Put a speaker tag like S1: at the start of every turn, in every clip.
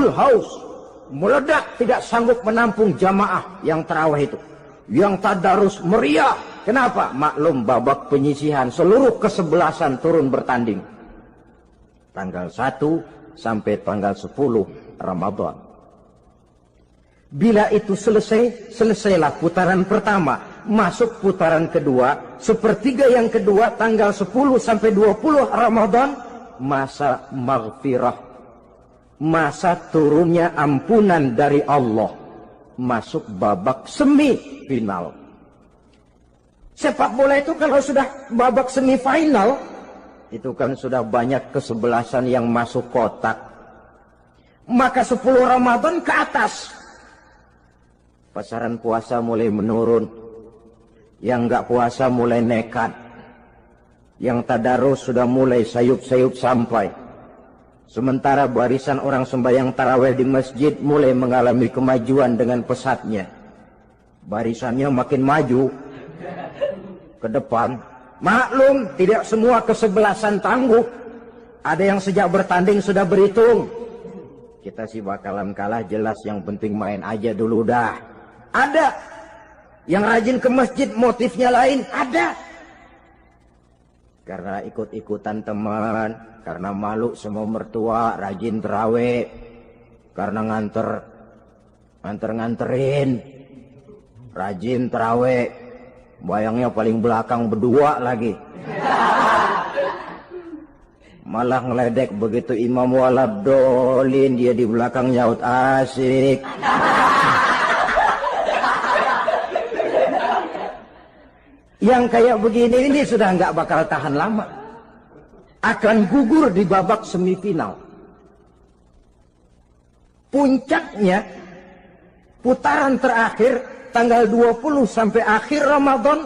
S1: full house, meledak, tidak sanggup menampung jamaah yang tarawih itu. Yang tadarus meriah. Kenapa? Maklum babak penyisihan, seluruh kesebelasan turun bertanding. Tanggal 1 sampai tanggal 10 Ramadan. Bila itu selesai, selesailah putaran pertama. Masuk putaran kedua, sepertiga yang kedua, tanggal 10 sampai 20 Ramadan, masa maghfirah, masa turunnya ampunan dari Allah. Masuk babak semifinal. Sepak bola itu kalau sudah babak semifinal, itu kan sudah banyak kesebelasan yang masuk kotak. Maka 10 Ramadan ke atas, pasaran puasa mulai menurun. Yang enggak puasa mulai nekat. Yang tadarus sudah mulai sayup-sayup sampai. Sementara barisan orang sembahyang tarawih di masjid mulai mengalami kemajuan dengan pesatnya. Barisannya makin maju ke depan. Maklum, tidak semua kesebelasan tangguh. Ada yang sejak bertanding sudah berhitung. Kita sih bakalan kalah jelas, yang penting main aja dulu dah. Ada yang rajin ke masjid, motifnya lain, ada. Karena ikut-ikutan teman, karena malu sama mertua, rajin terawih, karena nganterin, rajin terawih, bayangnya paling belakang berdua lagi. Malah ngeledek begitu imam waladolin, dia di belakang nyaut asik. Yang kayak begini ini sudah nggak bakal tahan lama. Akan gugur di babak semifinal. Puncaknya, putaran terakhir, tanggal 20 sampai akhir Ramadan,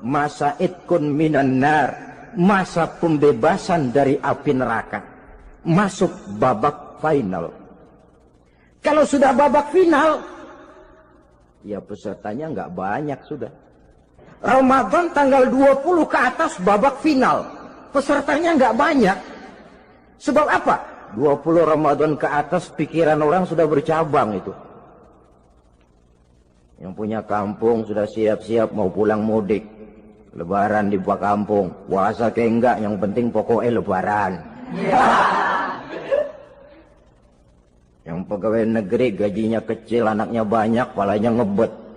S1: masa itkun minan nar, masa pembebasan dari api neraka. Masuk babak final. Kalau sudah babak final, ya pesertanya nggak banyak sudah. Ramadan tanggal 20 ke atas babak final. Pesertanya nggak banyak. Sebab apa? 20 Ramadan ke atas pikiran orang sudah bercabang itu. Yang punya kampung sudah siap-siap mau pulang mudik. Lebaran di buah kampung. Puasa kayak enggak, yang penting pokoknya lebaran. Yang pegawai negeri gajinya kecil, anaknya banyak, palanya ngebet.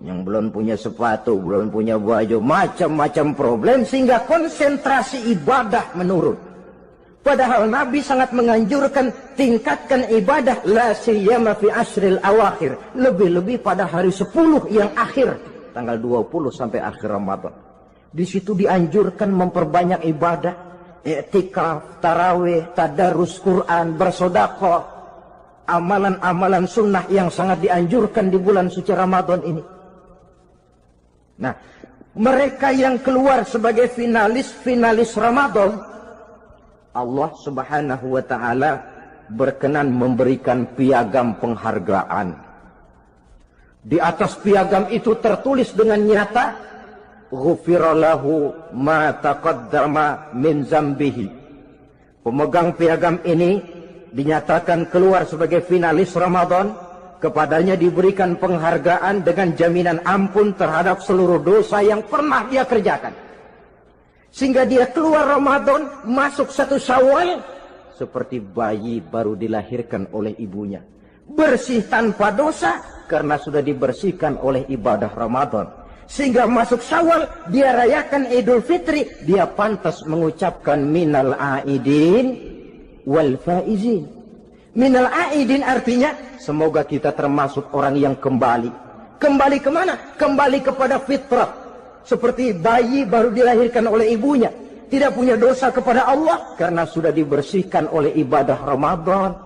S1: Yang belum punya sepatu, belum punya baju, macam-macam problem, sehingga konsentrasi ibadah menurun. Padahal Nabi sangat menganjurkan tingkatkan ibadah, la siyama fi ashril awakhir, lebih-lebih pada hari 10 yang akhir, tanggal 20 sampai akhir Ramadan. Di situ dianjurkan memperbanyak ibadah, i'tikaf, tarawih, tadarus Quran, bersedekah, amalan-amalan sunnah yang sangat dianjurkan di bulan suci Ramadan ini. Nah, mereka yang keluar sebagai finalis Ramadan, Allah Subhanahu wa ta'ala berkenan memberikan piagam penghargaan. Di atas piagam itu tertulis dengan nyata, ghufira lahu ma taqaddama min zambihi. Pemegang piagam ini dinyatakan keluar sebagai finalis Ramadan. Kepadanya diberikan penghargaan dengan jaminan ampun terhadap seluruh dosa yang pernah dia kerjakan. Sehingga dia keluar Ramadan, masuk 1 Syawal, seperti bayi baru dilahirkan oleh ibunya. Bersih tanpa dosa, karena sudah dibersihkan oleh ibadah Ramadan. Sehingga masuk Syawal, dia rayakan Idul Fitri, dia pantas mengucapkan minal aidin wal faizin. Minal aidin artinya, semoga kita termasuk orang yang kembali. Kembali kemana? Kembali kepada fitrah. Seperti bayi baru dilahirkan oleh ibunya. Tidak punya dosa kepada Allah, karena sudah dibersihkan oleh ibadah Ramadan.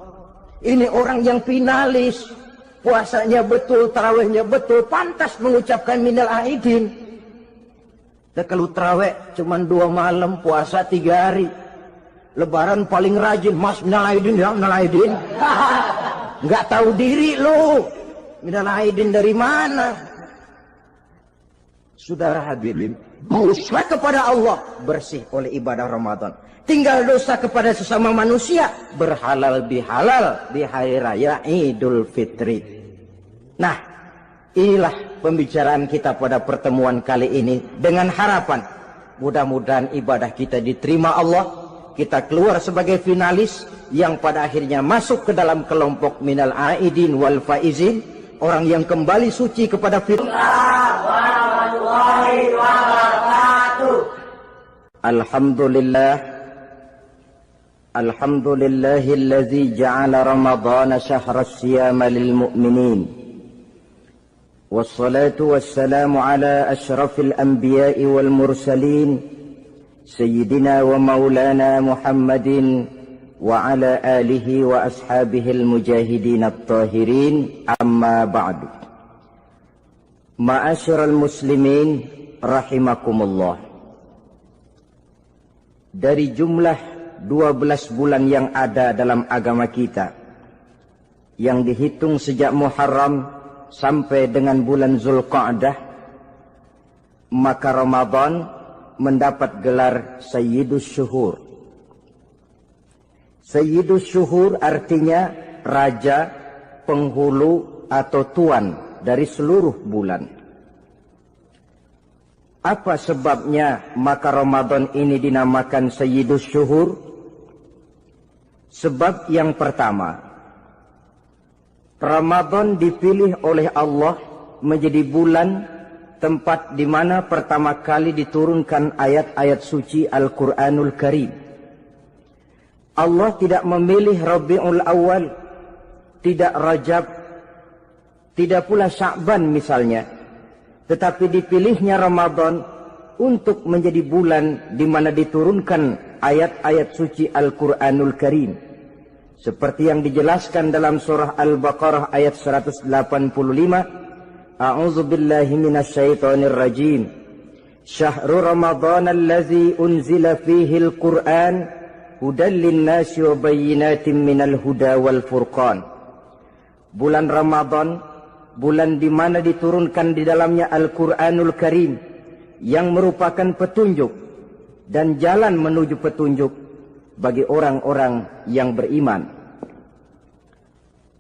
S1: Ini orang yang finalis. Puasanya betul, tarawihnya betul, pantas mengucapkan minal aidin. Dan kalau tarawih cuma 2 malam, puasa 3 hari. Lebaran paling rajin, mas minal aidin ya, minal aidin. Nggak tahu diri lo. Minal aidin dari mana? Saudara hadirin, Dosa kepada Allah bersih oleh ibadah Ramadan. Tinggal dosa kepada sesama manusia berhalal bihalal di hari raya Idul Fitri. Nah, inilah pembicaraan kita pada pertemuan kali ini dengan harapan mudah-mudahan ibadah kita diterima Allah, kita keluar sebagai finalis yang pada akhirnya masuk ke dalam kelompok minal aidin wal faizin, orang yang kembali suci kepada Alhamdulillah, alhamdulillahillazi ja'ala ramadhana syahra siyama lil mu'minin. Wassalatu wassalamu ala ashrafil anbiya'i wal mursalin sayyidina wa maulana Muhammadin wa ala alihi wa ashabihil mujahidin at-tahirin, amma ba'du. Ma'asyiral muslimin rahimakumullah. Dari jumlah 12 bulan yang ada dalam agama kita, yang dihitung sejak Muharram sampai dengan bulan Zulqa'dah, maka Ramadan mendapat gelar Sayyidus Syuhur. Sayyidus Syuhur artinya raja, penghulu atau tuan dari seluruh bulan. Apa sebabnya maka Ramadan ini dinamakan Sayyidus Syuhur? Sebab yang pertama, Ramadan dipilih oleh Allah menjadi bulan tempat di mana pertama kali diturunkan ayat-ayat suci Al-Quranul Karim. Allah tidak memilih Rabiul Awal, tidak Rajab, tidak pula Sya'ban misalnya, tetapi dipilihnya Ramadan untuk menjadi bulan di mana diturunkan ayat-ayat suci Al-Quranul Karim. Seperti yang dijelaskan dalam surah Al-Baqarah ayat 185, A'udzu billahi minasyaitonir rajim. Syahrul Ramadan allazi unzila fihi al-Qur'an hudan lin-nasi wa bayyinatin minal huda wal furqan. Bulan Ramadan, bulan di mana diturunkan di dalamnya Al-Qur'anul Karim yang merupakan petunjuk dan jalan menuju petunjuk bagi orang-orang yang beriman.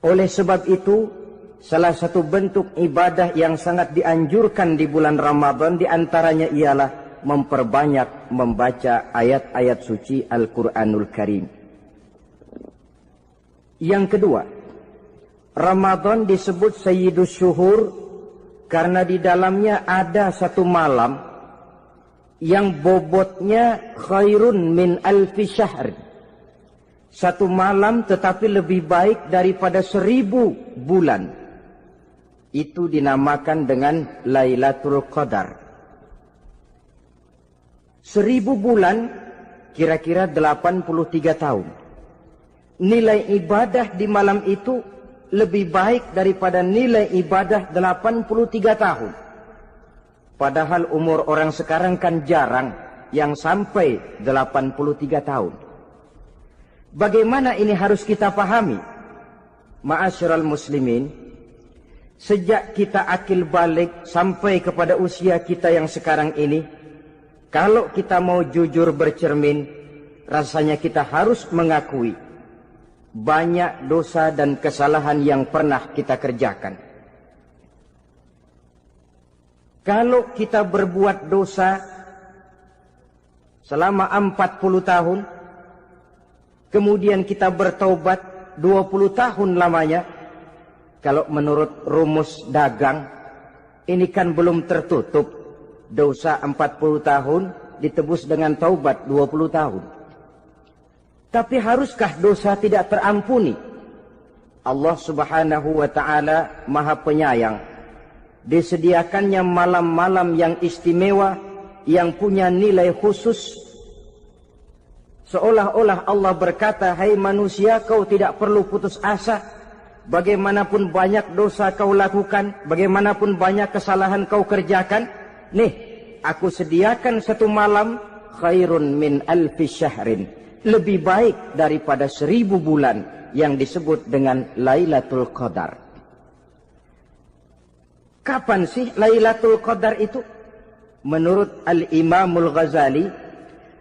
S1: Oleh sebab itu, salah satu bentuk ibadah yang sangat dianjurkan di bulan Ramadan diantaranya ialah memperbanyak membaca ayat-ayat suci Al-Quranul Karim. Yang kedua, Ramadan disebut Sayyidus Syuhur karena di dalamnya ada satu malam yang bobotnya khairun min alfi syahr. Satu malam tetapi lebih baik daripada 1000 bulan. Itu dinamakan dengan Lailatul Qadar. 1000 bulan kira-kira 83 tahun. Nilai ibadah di malam itu lebih baik daripada nilai ibadah 83 tahun. Padahal umur orang sekarang kan jarang yang sampai 83 tahun. Bagaimana ini harus kita pahami? Ma'asyiral muslimin, sejak kita akil balik sampai kepada usia kita yang sekarang ini, kalau kita mau jujur bercermin, rasanya kita harus mengakui banyak dosa dan kesalahan yang pernah kita kerjakan. Kalau kita berbuat dosa selama 40 tahun, kemudian kita bertaubat 20 tahun lamanya, kalau menurut rumus dagang, ini kan belum tertutup. Dosa 40 tahun ditebus dengan taubat 20 tahun. Tapi haruskah dosa tidak terampuni? Allah Subhanahu wa ta'ala Maha Penyayang. Disediakannya malam-malam yang istimewa, yang punya nilai khusus. Seolah-olah Allah berkata, hai manusia, kau tidak perlu putus asa. Bagaimanapun banyak dosa kau lakukan, bagaimanapun banyak kesalahan kau kerjakan, nih, aku sediakan satu malam khairun min alfi syahrin. Lebih baik daripada 1000 bulan yang disebut dengan Lailatul Qadar. Kapan sih Lailatul Qadar itu? menurut Al-Imamul Ghazali,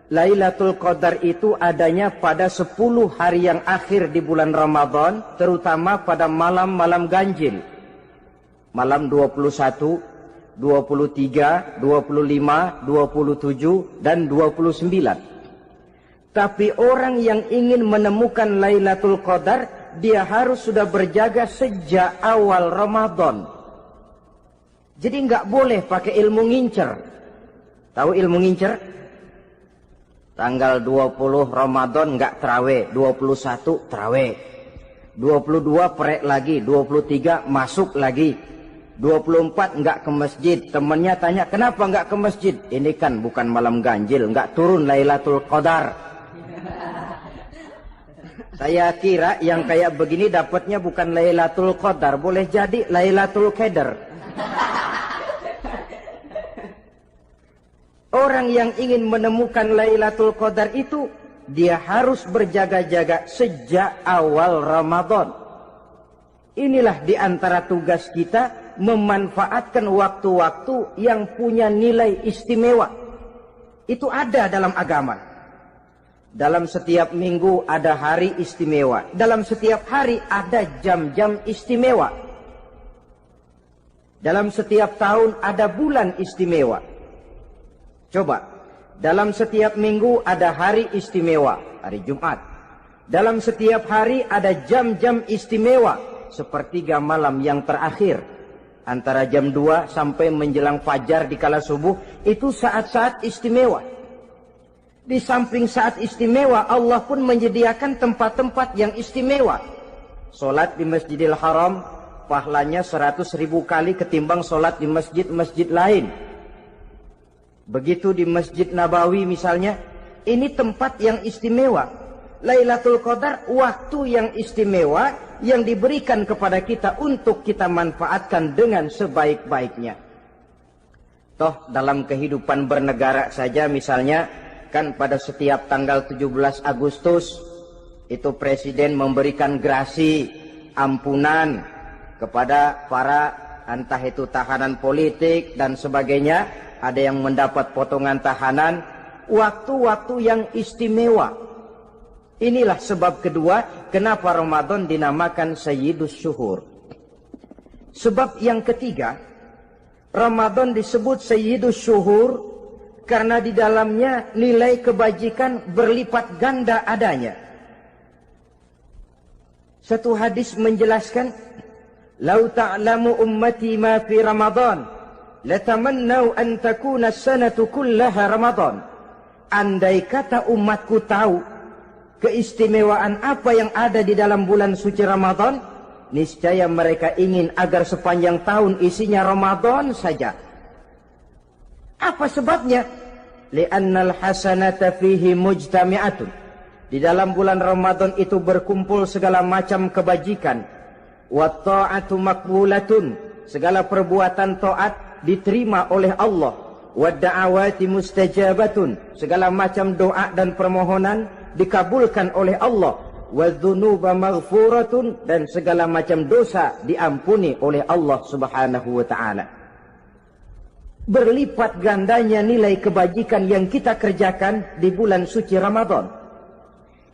S1: Lailatul Qadar itu adanya pada 10 hari yang akhir di bulan Ramadan, terutama pada malam-malam ganjil. Malam 21, 23, 25, 27, dan 29. Tapi orang yang ingin menemukan Lailatul Qadar, dia harus sudah berjaga sejak awal Ramadan. Jadi nggak boleh pakai ilmu ngincer. Tahu ilmu ngincer? Tanggal 20 Ramadan nggak terawih, 21 terawih, 22 perek lagi, 23 masuk lagi, 24 nggak ke masjid. Temannya tanya, kenapa nggak ke masjid? Ini kan bukan malam ganjil, nggak turun Lailatul Qadar. Saya kira yang kayak begini dapatnya bukan Lailatul Qadar, boleh jadi Lailatul Qadar. Orang yang ingin menemukan Lailatul Qadar itu, dia harus berjaga-jaga sejak awal Ramadan. Inilah di antara tugas kita, memanfaatkan waktu-waktu yang punya nilai istimewa. Itu ada dalam agama. Dalam setiap minggu ada hari istimewa. Dalam setiap hari ada jam-jam istimewa. Dalam setiap tahun ada bulan istimewa. Coba, dalam setiap minggu ada hari istimewa, hari Jumat. Dalam setiap hari ada jam-jam istimewa, sepertiga malam yang terakhir. Antara jam 2 sampai menjelang fajar di kala subuh, itu saat-saat istimewa. Di samping saat istimewa, Allah pun menyediakan tempat-tempat yang istimewa. Solat di Masjidil Haram, pahalanya 100.000 kali ketimbang solat di masjid-masjid lain. Begitu di Masjid Nabawi misalnya, ini tempat yang istimewa. Lailatul Qadar, waktu yang istimewa yang diberikan kepada kita untuk kita manfaatkan dengan sebaik-baiknya. Toh dalam kehidupan bernegara saja misalnya, kan pada setiap tanggal 17 Agustus itu presiden memberikan grasi ampunan kepada para entah itu tahanan politik dan sebagainya. Ada yang mendapat potongan tahanan. Waktu-waktu yang istimewa. Inilah sebab kedua kenapa Ramadan dinamakan Sayyidus Syuhur. Sebab yang ketiga, Ramadan disebut Sayyidus Syuhur karena di dalamnya nilai kebajikan berlipat ganda adanya. Satu hadis menjelaskan, "Lau ta'lamu ummati ma fi Ramadan, latamannau an takuna as-sanatu kullaha Ramadan." Andai kata umatku tahu keistimewaan apa yang ada di dalam bulan suci Ramadan, niscaya mereka ingin agar sepanjang tahun isinya Ramadan saja. Apa sebabnya? Li'annal hasanata fihi mujtami'atun. Di dalam bulan Ramadan itu berkumpul segala macam kebajikan. Wa ta'atu maqbulatun. Segala perbuatan taat diterima oleh Allah. Wa da'awati mustajabatun. Segala macam doa dan permohonan dikabulkan oleh Allah. Wa dhunuba maghfuratun. Dan segala macam dosa diampuni oleh Allah Subhanahu wa ta'ala. Berlipat gandanya nilai kebajikan yang kita kerjakan di bulan suci Ramadan.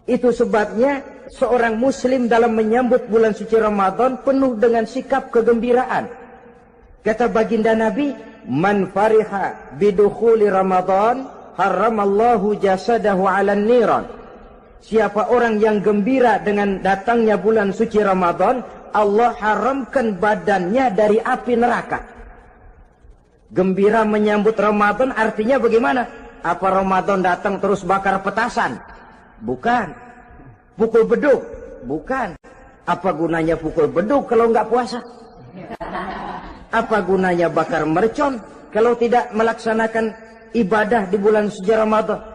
S1: Itu sebabnya seorang muslim dalam menyambut bulan suci Ramadan penuh dengan sikap kegembiraan. Kata baginda Nabi, "Man fariha bidukhuli Ramadan, haramallahu jasadahu 'alan niran." Siapa orang yang gembira dengan datangnya bulan suci Ramadan, Allah haramkan badannya dari api neraka. Gembira menyambut Ramadan artinya bagaimana? Apa Ramadan datang terus bakar petasan? Bukan. Pukul beduk? Bukan. Apa gunanya pukul beduk kalau nggak puasa? Apa gunanya bakar mercon kalau tidak melaksanakan ibadah di bulan suci Ramadan?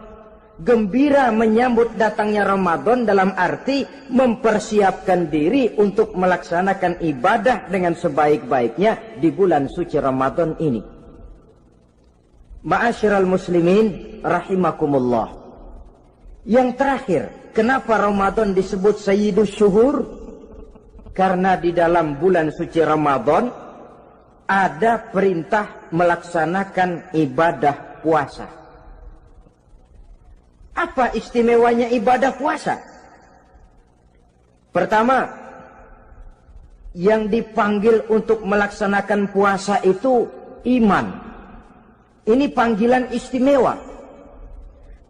S1: Gembira menyambut datangnya Ramadan dalam arti mempersiapkan diri untuk melaksanakan ibadah dengan sebaik-baiknya di bulan suci Ramadan ini. Ma'asyiral muslimin rahimakumullah. Yang terakhir, kenapa Ramadan disebut Sayyidus Syuhur? Karena di dalam bulan suci Ramadan ada perintah melaksanakan ibadah puasa. Apa istimewanya ibadah puasa? Pertama, yang dipanggil untuk melaksanakan puasa itu iman. Ini panggilan istimewa.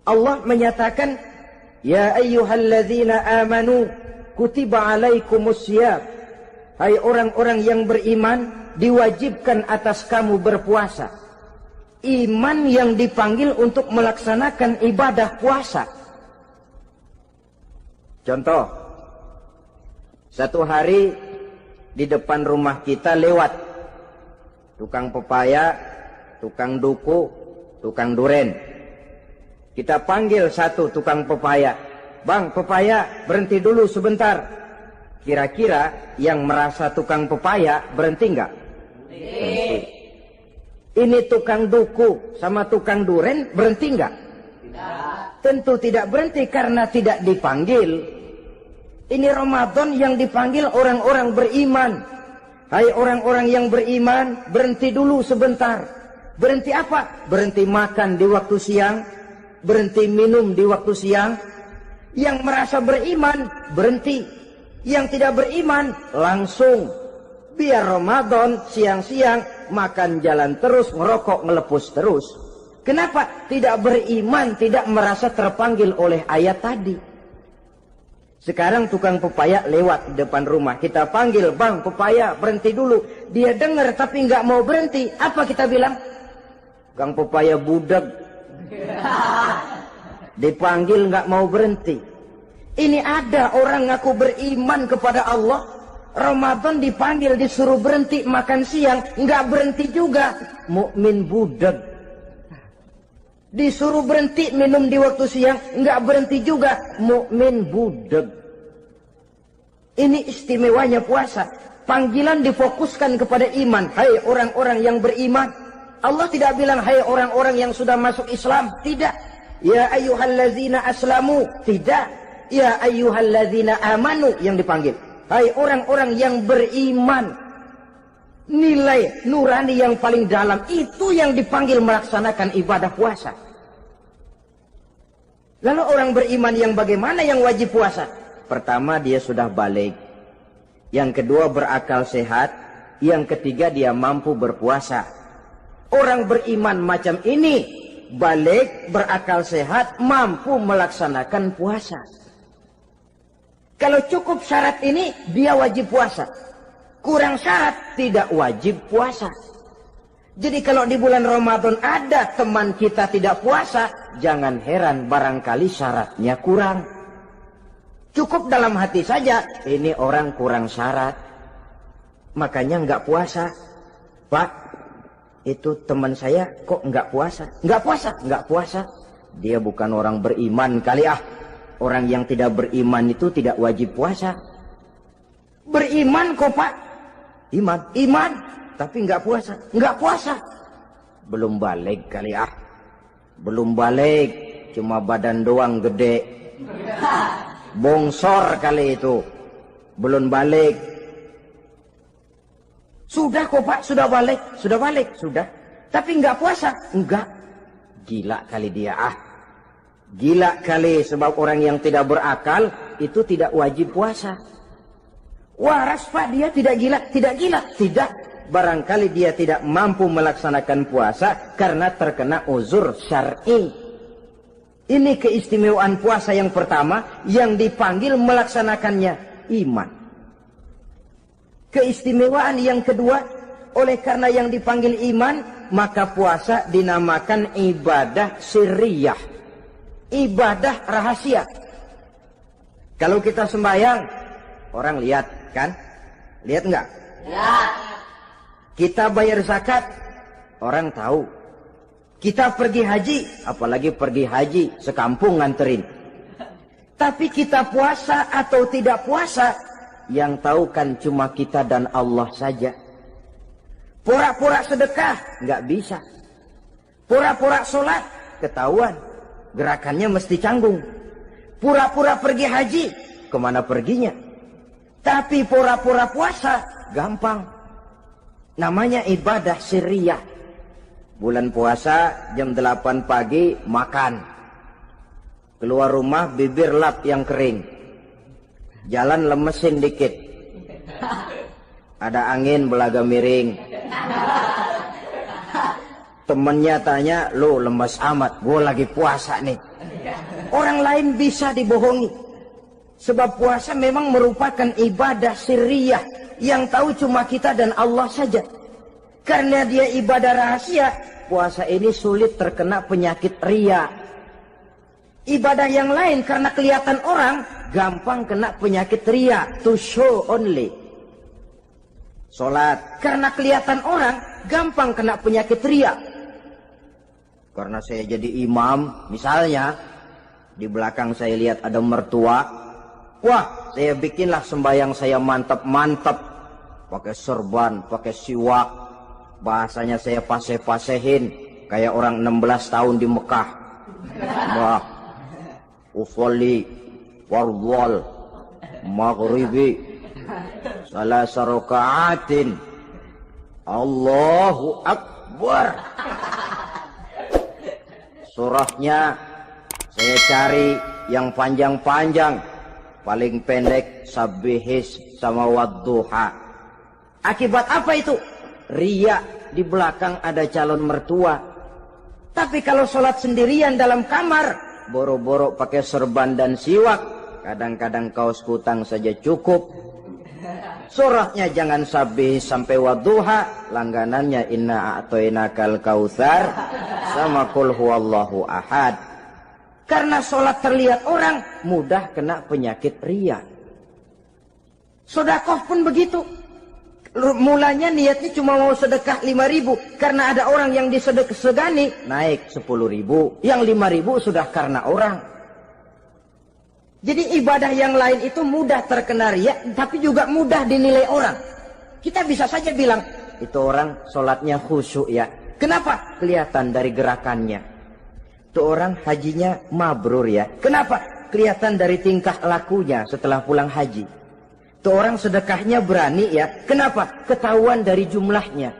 S1: Allah menyatakan, ya ayyuhalladzina amanu kutiba alaikumusiyam. Hai orang-orang yang beriman, diwajibkan atas kamu berpuasa. Iman yang dipanggil untuk melaksanakan ibadah puasa. Contoh, satu hari di depan rumah kita lewat tukang pepaya, tukang duku, tukang duren. Kita panggil satu tukang pepaya, "Bang, pepaya, berhenti dulu sebentar." Kira-kira yang merasa tukang pepaya berhenti enggak? Berhenti. Ini tukang duku sama tukang duren berhenti enggak? Tidak. Tentu tidak berhenti karena tidak dipanggil. Ini Ramadan yang dipanggil orang-orang beriman. Hai orang-orang yang beriman, berhenti dulu sebentar. Berhenti apa? Berhenti makan di waktu siang, berhenti minum di waktu siang. Yang merasa beriman, berhenti. Yang tidak beriman, langsung. Biar Ramadan siang-siang makan jalan terus, ngerokok, ngelepus terus. Kenapa? Tidak beriman, tidak merasa terpanggil oleh ayat tadi. Sekarang tukang pepaya lewat di depan rumah. Kita panggil, "Bang, pepaya, berhenti dulu." Dia dengar tapi nggak mau berhenti. Apa kita bilang? "Kang pepaya budak." Dipanggil nggak mau berhenti. Ini ada orang ngaku beriman kepada Allah. Ramadan dipanggil, disuruh berhenti makan siang, nggak berhenti juga. Mukmin budak. Disuruh berhenti minum di waktu siang, nggak berhenti juga. Mukmin budak. Ini istimewanya puasa. Panggilan difokuskan kepada iman. Hai orang-orang yang beriman. Allah tidak bilang hai orang-orang yang sudah masuk Islam. Tidak. Ya ayyuhallazina aslamu. Tidak. Ya ayyuhallazina amanu yang dipanggil. Hai orang-orang yang beriman. Nilai nurani yang paling dalam itu yang dipanggil melaksanakan ibadah puasa. Lalu orang beriman yang bagaimana yang wajib puasa? Pertama, dia sudah balik. Yang kedua, berakal sehat. Yang ketiga, dia mampu berpuasa. Orang beriman macam ini balik, berakal sehat, mampu melaksanakan puasa. Kalau cukup syarat ini, dia wajib puasa. Kurang syarat, tidak wajib puasa. Jadi kalau di bulan Ramadan ada teman kita tidak puasa, jangan heran barangkali syaratnya kurang. Cukup dalam hati saja, ini orang kurang syarat. Makanya nggak puasa. Pak, itu teman saya kok nggak puasa? Nggak puasa, nggak puasa. Dia bukan orang beriman kali ah. Orang yang tidak beriman itu tidak wajib puasa. Beriman kok Pak? Iman, tapi nggak puasa. Nggak puasa. Belum balik kali ah. Belum balik, cuma badan doang gede. Bongsor kali itu. Belum balik. Sudah kok Pak, sudah balik. Sudah balik, sudah. Tapi nggak puasa. Enggak. Gila kali dia ah. Gila kali, sebab orang yang tidak berakal itu tidak wajib puasa. Waras Pak, dia tidak gila. Tidak gila, tidak. Barangkali dia tidak mampu melaksanakan puasa karena terkena uzur syar'i. Ini keistimewaan puasa yang pertama yang dipanggil melaksanakannya iman. Keistimewaan yang kedua, oleh karena yang dipanggil iman, maka puasa dinamakan ibadah sirriyah. Ibadah rahasia. Kalau kita sembahyang, orang lihat kan? Lihat enggak? Lihat. Kita bayar zakat, orang tahu. Kita pergi haji, apalagi pergi haji, sekampung nganterin. Tapi kita puasa atau tidak puasa, yang tahu kan cuma kita dan Allah saja. Pura-pura sedekah, nggak bisa. Pura-pura sholat, ketahuan. Gerakannya mesti canggung. Pura-pura pergi haji, kemana perginya? Tapi pura-pura puasa, gampang. Namanya ibadah sirriyah. Bulan puasa jam 8 pagi makan. Keluar rumah bibir lap yang kering. Jalan lemesin dikit. Ada angin belaga miring. Temennya tanya, "Lu lemes amat, gue lagi puasa nih." Orang lain bisa dibohongi. Sebab puasa memang merupakan ibadah sirriyah yang tahu cuma kita dan Allah saja. Karena dia ibadah rahasia, puasa ini sulit terkena penyakit riya. Ibadah yang lain karena kelihatan orang, gampang kena penyakit riya, to show only. Sholat, karena kelihatan orang, gampang kena penyakit riya. Karena saya jadi imam, misalnya, di belakang saya lihat ada mertua, wah, saya bikinlah sembahyang saya mantap-mantap. Pakai serban, pakai siwak. Bahasanya saya paseh-pasehin. Kayak orang 16 tahun di Mekah. Wah, usolli, warwal, maghribi, salasa raka'atin. Allahu Akbar. Surahnya saya cari yang panjang-panjang. Paling pendek sabbihis sama wadduha. Akibat apa itu? Riya, di belakang ada calon mertua. Tapi kalau sholat sendirian dalam kamar, boro-boro pakai serban dan siwak, kadang-kadang kaos kutang saja cukup. Surahnya jangan sabbihis sampai wadduha, langganannya inna a'toinakal kautsar sama qul huwallahu ahad. Karena sholat terlihat orang, mudah kena penyakit riya. Sedekah pun begitu. Mulanya niatnya cuma mau sedekah 5.000. Karena ada orang yang disedekahsegani, naik 10.000. Yang 5.000 sudah karena orang. Jadi ibadah yang lain itu mudah terkena riya, tapi juga mudah dinilai orang. Kita bisa saja bilang, itu orang sholatnya khusyuk ya. Kenapa? Kelihatan dari gerakannya. Itu orang hajinya mabrur ya. Kenapa? Kelihatan dari tingkah lakunya setelah pulang haji. Itu orang sedekahnya berani ya. Kenapa? Ketahuan dari jumlahnya.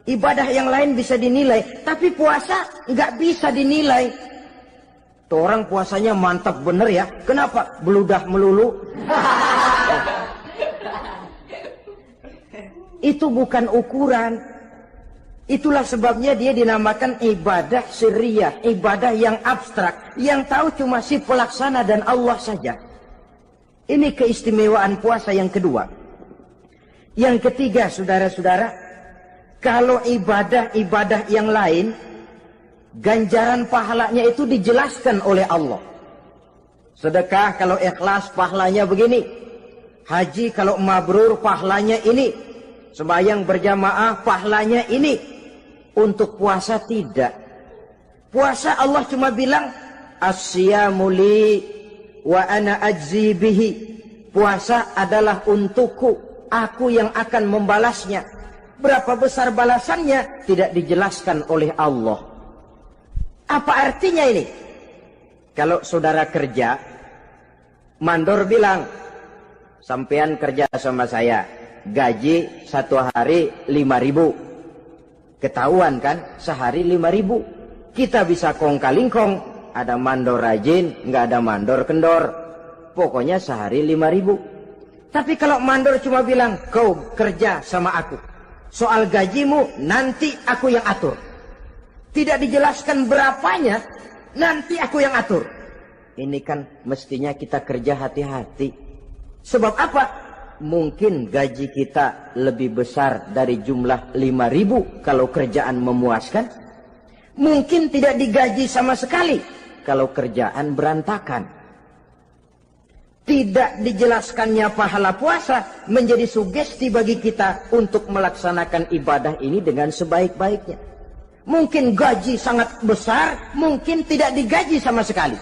S1: Ibadah yang lain bisa dinilai, tapi puasa nggak bisa dinilai. Itu orang puasanya mantap bener ya. Kenapa? Beludah melulu. Itu bukan ukuran. Itulah sebabnya dia dinamakan ibadah sirriyah, ibadah yang abstrak, yang tahu cuma si pelaksana dan Allah saja. Ini keistimewaan puasa yang kedua. Yang ketiga, saudara-saudara, kalau ibadah-ibadah yang lain, ganjaran pahalanya itu dijelaskan oleh Allah. Sedekah kalau ikhlas pahalanya begini. Haji kalau mabrur pahalanya ini. Sembahyang berjamaah pahalanya ini. Untuk puasa tidak. Puasa Allah cuma bilang, as-siyamu li wa ana ajzi bihi. Puasa adalah untukku, aku yang akan membalasnya. Berapa besar balasannya tidak dijelaskan oleh Allah. Apa artinya ini? Kalau saudara kerja, mandor bilang, sampean kerja sama saya, gaji 1 hari 5.000. Ketahuan kan, sehari 5.000. Kita bisa kong kalingkong, ada mandor rajin, nggak ada mandor kendor. Pokoknya sehari 5.000. Tapi kalau mandor cuma bilang, kau kerja sama aku, soal gajimu nanti aku yang atur. Tidak dijelaskan berapanya, nanti aku yang atur. Ini kan mestinya kita kerja hati-hati. Sebab apa? Mungkin gaji kita lebih besar dari jumlah 5.000 kalau kerjaan memuaskan. Mungkin tidak digaji sama sekali kalau kerjaan berantakan. Tidak dijelaskannya pahala puasa menjadi sugesti bagi kita untuk melaksanakan ibadah ini dengan sebaik-baiknya. Mungkin gaji sangat besar, mungkin tidak digaji sama sekali.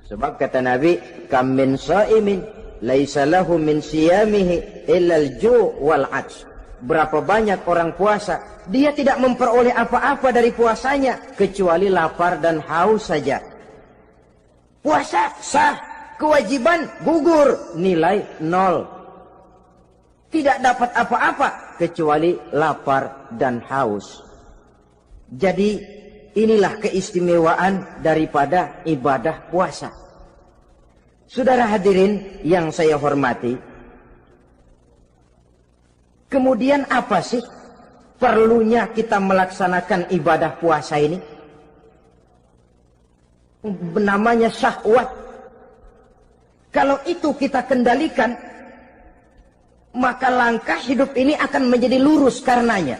S1: Sebab kata Nabi, kam min shaimin laisa lahu min siyamihi illa al-ju' wal 'atsh. Berapa banyak orang puasa, dia tidak memperoleh apa-apa dari puasanya kecuali lapar dan haus saja. Puasa sah, kewajiban gugur, nilai 0. Tidak dapat apa-apa, kecuali lapar dan haus. Jadi inilah keistimewaan daripada ibadah puasa. Saudara hadirin yang saya hormati, kemudian apa sih perlunya kita melaksanakan ibadah puasa ini? Namanya syahwat. Kalau itu kita kendalikan, maka langkah hidup ini akan menjadi lurus karenanya.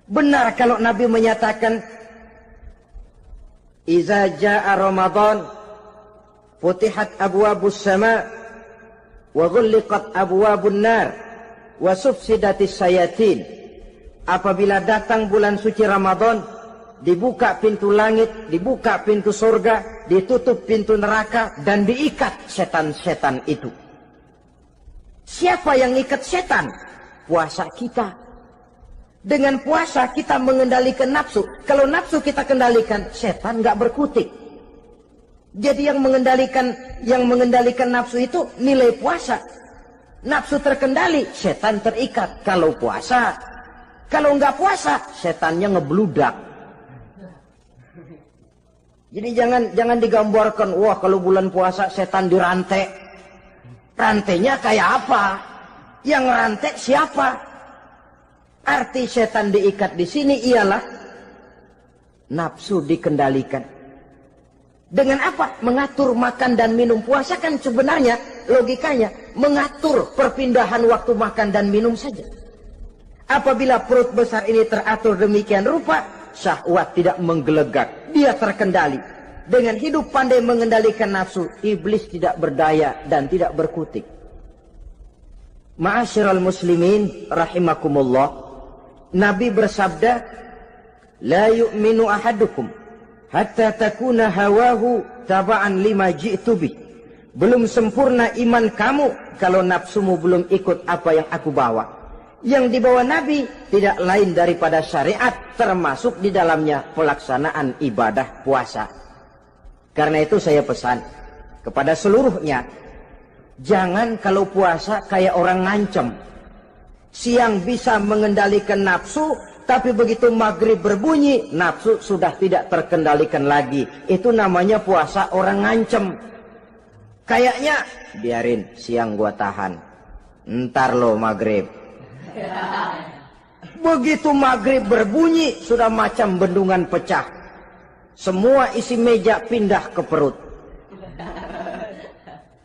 S1: Benar kalau Nabi menyatakan, "Iza jaa Ramadan, futihat abwabus sama, wa ghulliqat abwabun nar, wa sufsidatis sayatin." Apabila datang bulan suci Ramadan, dibuka pintu langit, dibuka pintu surga, ditutup pintu neraka, dan diikat setan-setan itu. Siapa yang ikat setan? Puasa kita. Dengan puasa kita mengendalikan nafsu. Kalau nafsu kita kendalikan, setan nggak berkutik. Jadi yang mengendalikan nafsu itu nilai puasa. Nafsu terkendali, setan terikat. Kalau puasa, kalau nggak puasa, setannya ngebludak. Jadi jangan digambarkan, wah kalau bulan puasa setan dirantai. Rantainya kayak apa? Yang rantai siapa? Arti setan diikat di sini ialah nafsu dikendalikan. Dengan apa? Mengatur makan dan minum. Puasa kan sebenarnya logikanya mengatur perpindahan waktu makan dan minum saja. Apabila perut besar ini teratur demikian rupa, syahwat tidak menggelegak, dia terkendali. Dengan hidup pandai mengendalikan nafsu, iblis tidak berdaya dan tidak berkutik. Ma'asyiral muslimin rahimakumullah, Nabi bersabda, "La yu'minu ahadukum hatta takuna hawahu taba'an lima ji'tu bih." Belum sempurna iman kamu kalau nafsumu belum ikut apa yang aku bawa. Yang dibawa Nabi tidak lain daripada syariat, termasuk di dalamnya pelaksanaan ibadah puasa. Karena itu saya pesan kepada seluruhnya, jangan kalau puasa kayak orang ngancem. Siang bisa mengendalikan nafsu, tapi begitu maghrib berbunyi, nafsu sudah tidak terkendalikan lagi. Itu namanya puasa orang ngancem. Kayaknya, biarin siang gua tahan, ntar lo maghrib. Begitu maghrib berbunyi, sudah macam bendungan pecah. Semua isi meja pindah ke perut.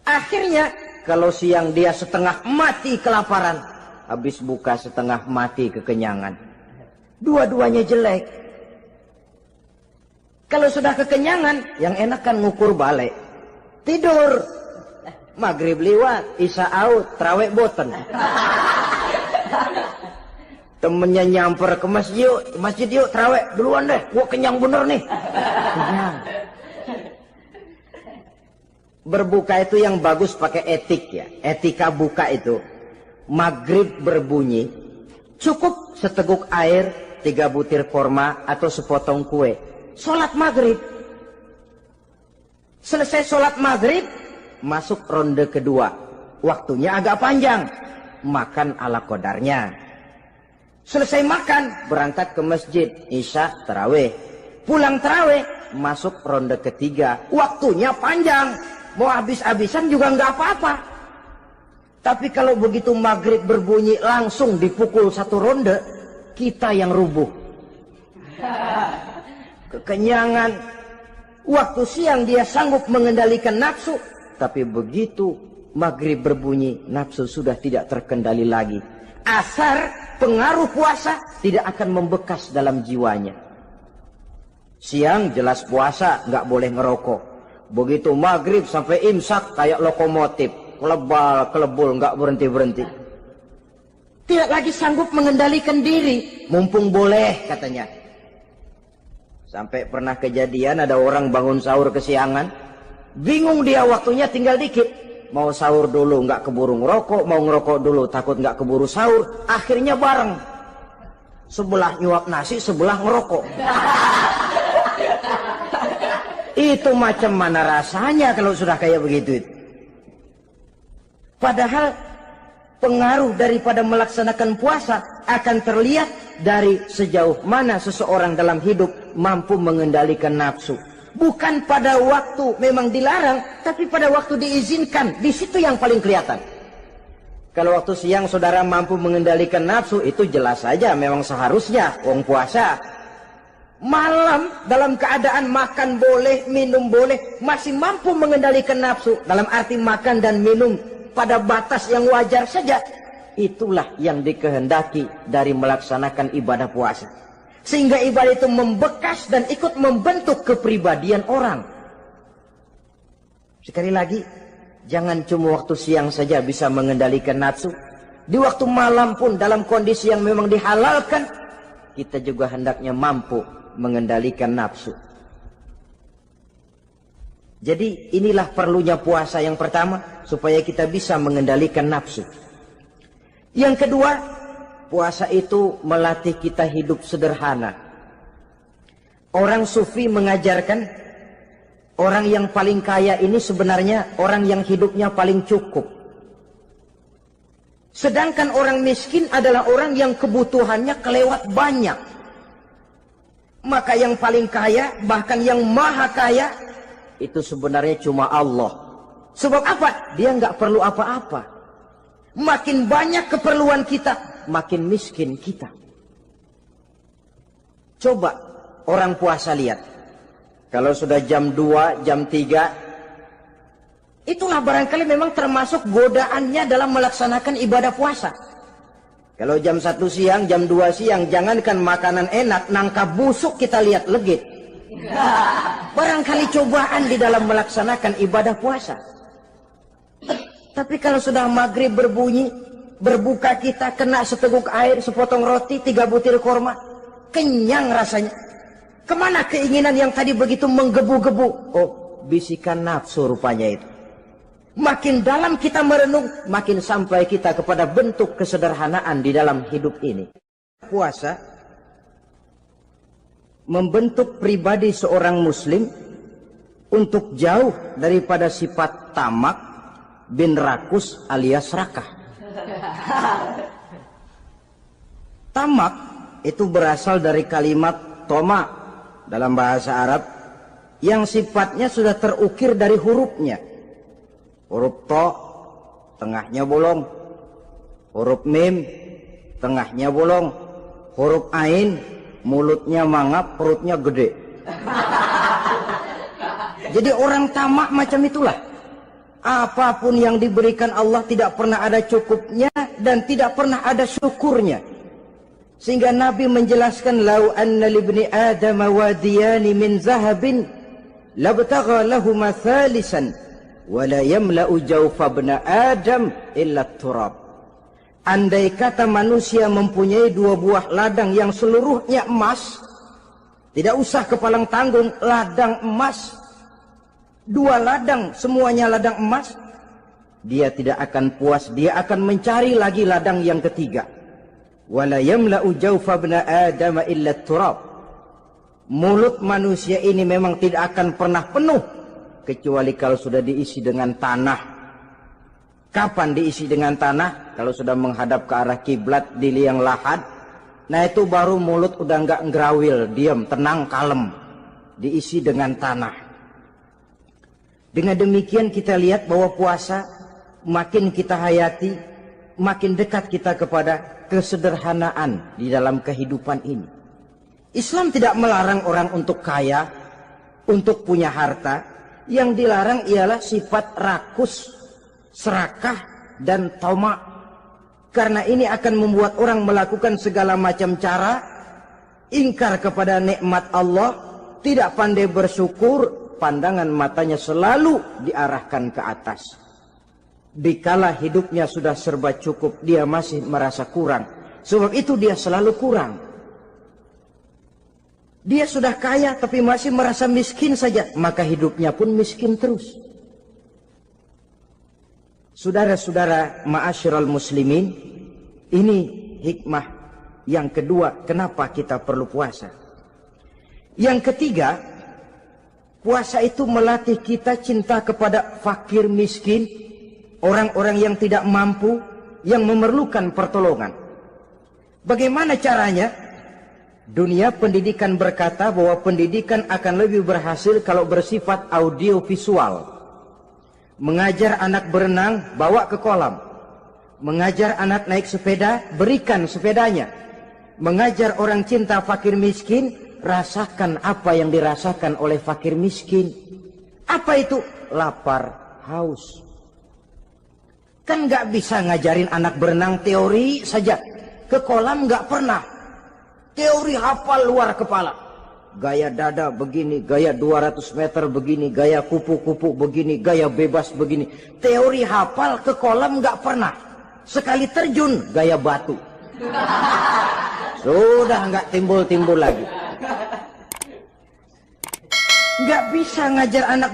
S1: Akhirnya, kalau siang dia setengah mati kelaparan, habis buka setengah mati kekenyangan. Dua-duanya jelek. Kalau sudah kekenyangan, yang enak kan ngukur balik. Tidur. Maghrib liwat, isya out, tarawih boten. Temennya nyamper ke masjid yuk tarawih duluan deh, gua kenyang bener nih. Kenyang. Berbuka itu yang bagus pakai etik ya. Etika buka itu, maghrib berbunyi, cukup seteguk air, 3 butir korma atau sepotong kue. Sholat maghrib. Selesai sholat maghrib, masuk ronde kedua. Waktunya agak panjang, makan ala qadarnya. Selesai makan, berangkat ke masjid, isya, tarawih. Pulang tarawih, masuk ronde ketiga. Waktunya panjang, mau habis-habisan juga nggak apa-apa. Tapi kalau begitu maghrib berbunyi, langsung dipukul 1 ronde, kita yang rubuh. Kekenyangan. Waktu siang dia sanggup mengendalikan nafsu, tapi begitu maghrib berbunyi, nafsu sudah tidak terkendali lagi. Asar pengaruh puasa tidak akan membekas dalam jiwanya. Siang jelas puasa, nggak boleh ngerokok. Begitu maghrib sampai imsak kayak lokomotif, kelebul, nggak berhenti-berhenti. Tidak lagi sanggup mengendalikan diri, mumpung boleh katanya. Sampai pernah kejadian ada orang bangun sahur kesiangan, bingung dia waktunya tinggal dikit. Mau sahur dulu nggak keburu ngerokok, mau ngerokok dulu takut nggak keburu sahur, akhirnya bareng. Sebelah nyuap nasi, sebelah ngerokok. Itu macam mana rasanya kalau sudah kayak begitu? Padahal pengaruh daripada melaksanakan puasa akan terlihat dari sejauh mana seseorang dalam hidup mampu mengendalikan nafsu. Bukan pada waktu memang dilarang, tapi pada waktu diizinkan. Di situ yang paling kelihatan. Kalau waktu siang saudara mampu mengendalikan nafsu, itu jelas saja memang seharusnya wong puasa. Malam dalam keadaan makan boleh, minum boleh, masih mampu mengendalikan nafsu, dalam arti makan dan minum pada batas yang wajar saja, itulah yang dikehendaki dari melaksanakan ibadah puasa. Sehingga ibadah itu membekas dan ikut membentuk kepribadian orang. Sekali lagi, jangan cuma waktu siang saja bisa mengendalikan nafsu. Di waktu malam pun dalam kondisi yang memang dihalalkan, kita juga hendaknya mampu mengendalikan nafsu. Jadi inilah perlunya puasa yang pertama, supaya kita bisa mengendalikan nafsu. Yang kedua, puasa itu melatih kita hidup sederhana. Orang sufi mengajarkan, orang yang paling kaya ini sebenarnya orang yang hidupnya paling cukup. Sedangkan orang miskin adalah orang yang kebutuhannya kelewat banyak. Maka yang paling kaya, bahkan yang maha kaya, itu sebenarnya cuma Allah. Sebab apa? Dia nggak perlu apa-apa. Makin banyak keperluan kita, makin miskin kita. Coba orang puasa lihat. Kalau sudah jam 2, jam 3, itulah barangkali memang termasuk godaannya dalam melaksanakan ibadah puasa. Kalau jam 1 siang, jam 2 siang, jangankan makanan enak, nangka busuk kita lihat legit. Barangkali cobaan di dalam melaksanakan ibadah puasa. Tapi kalau sudah maghrib berbunyi, berbuka kita kena seteguk air, sepotong roti, 3 butir korma, kenyang rasanya. Kemana keinginan yang tadi begitu menggebu-gebu? Oh, bisikan nafsu rupanya itu. Makin dalam kita merenung, makin sampai kita kepada bentuk kesederhanaan di dalam hidup ini. Puasa membentuk pribadi seorang muslim untuk jauh daripada sifat tamak bin rakus alias rakah. Tamak itu berasal dari kalimat toma dalam bahasa Arab yang sifatnya sudah terukir dari hurufnya. Huruf to, tengahnya bolong. Huruf mim, tengahnya bolong. Huruf ain, mulutnya mangap, perutnya gede. Jadi orang tamak macam itulah. Apapun yang diberikan Allah tidak pernah ada cukupnya dan tidak pernah ada syukurnya. Sehingga Nabi menjelaskan, lau anna libni Adam wadiyani min zahabin labtagha lahuma thalisan wala yamla'u jawfa ibn Adam illa turab. Andai kata manusia mempunyai 2 buah ladang yang seluruhnya emas, tidak usah kepalang tanggung, ladang emas, 2 ladang semuanya ladang emas, dia tidak akan puas, dia akan mencari lagi ladang yang ketiga. Wala yamla'u jawfa ibn Adam illa turab. Mulut manusia ini memang tidak akan pernah penuh kecuali kalau sudah diisi dengan tanah. Kapan diisi dengan tanah? Kalau sudah menghadap ke arah kiblat di liang lahat, nah itu baru mulut udah nggak ngerawil, diam, tenang, kalem, diisi dengan tanah. Dengan demikian kita lihat bahwa puasa makin kita hayati, makin dekat kita kepada kesederhanaan di dalam kehidupan ini. Islam tidak melarang orang untuk kaya, untuk punya harta. Yang dilarang ialah sifat rakus, serakah, dan tamak. Karena ini akan membuat orang melakukan segala macam cara, ingkar kepada nikmat Allah, tidak pandai bersyukur, pandangan matanya selalu diarahkan ke atas. Dikala hidupnya sudah serba cukup, dia masih merasa kurang. Sebab itu dia selalu kurang. Dia sudah kaya tapi masih merasa miskin saja, maka hidupnya pun miskin terus. Saudara-saudara ma'asyiral muslimin, ini hikmah yang kedua kenapa kita perlu puasa. Yang ketiga, puasa itu melatih kita cinta kepada fakir miskin, orang-orang yang tidak mampu, yang memerlukan pertolongan. Bagaimana caranya? Dunia pendidikan berkata bahwa pendidikan akan lebih berhasil kalau bersifat audiovisual. Mengajar anak berenang, bawa ke kolam. Mengajar anak naik sepeda, berikan sepedanya. Mengajar orang cinta fakir miskin, rasakan apa yang dirasakan oleh fakir miskin. Apa itu? Lapar, haus. Kan nggak bisa ngajarin anak berenang teori saja. Ke kolam nggak pernah. Teori hafal luar kepala. Gaya dada begini, gaya 200 meter begini, gaya kupu-kupu begini, gaya bebas begini. Teori hafal ke kolam nggak pernah. Sekali terjun, gaya batu. Sudah nggak timbul-timbul lagi. Nggak bisa ngajar anak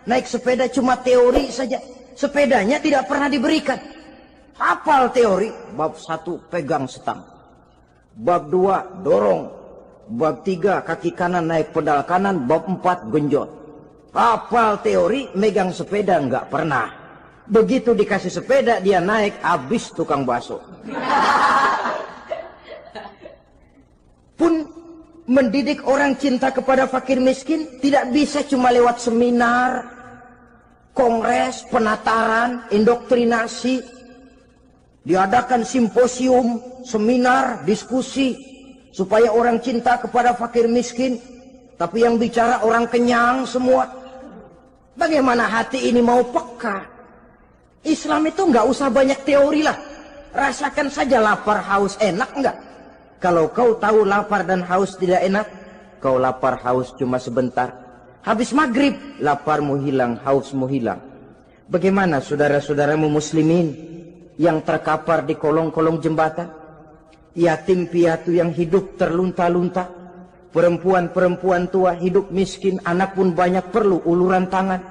S1: naik sepeda cuma teori saja. Sepedanya tidak pernah diberikan. Hafal teori, bab 1 pegang setang. Bab 2 dorong. Bab 3 kaki kanan naik pedal kanan. Bab 4 genjot. Hafal teori, megang sepeda nggak pernah. Begitu dikasih sepeda dia naik, habis tukang bakso. Pun mendidik orang cinta kepada fakir miskin tidak bisa cuma lewat seminar, kongres, penataran, indoktrinasi. Diadakan simposium, seminar, diskusi supaya orang cinta kepada fakir miskin, tapi yang bicara orang kenyang semua. Bagaimana hati ini mau peka? Islam itu nggak usah banyak teori lah. Rasakan saja lapar, haus, enak nggak? Kalau kau tahu lapar dan haus tidak enak, kau lapar haus cuma sebentar. Habis maghrib, laparmu hilang, hausmu hilang. Bagaimana saudara-saudaramu muslimin yang terkapar di kolong-kolong jembatan, yatim piatu yang hidup terlunta-lunta, perempuan-perempuan tua hidup miskin, anak pun banyak perlu uluran tangan,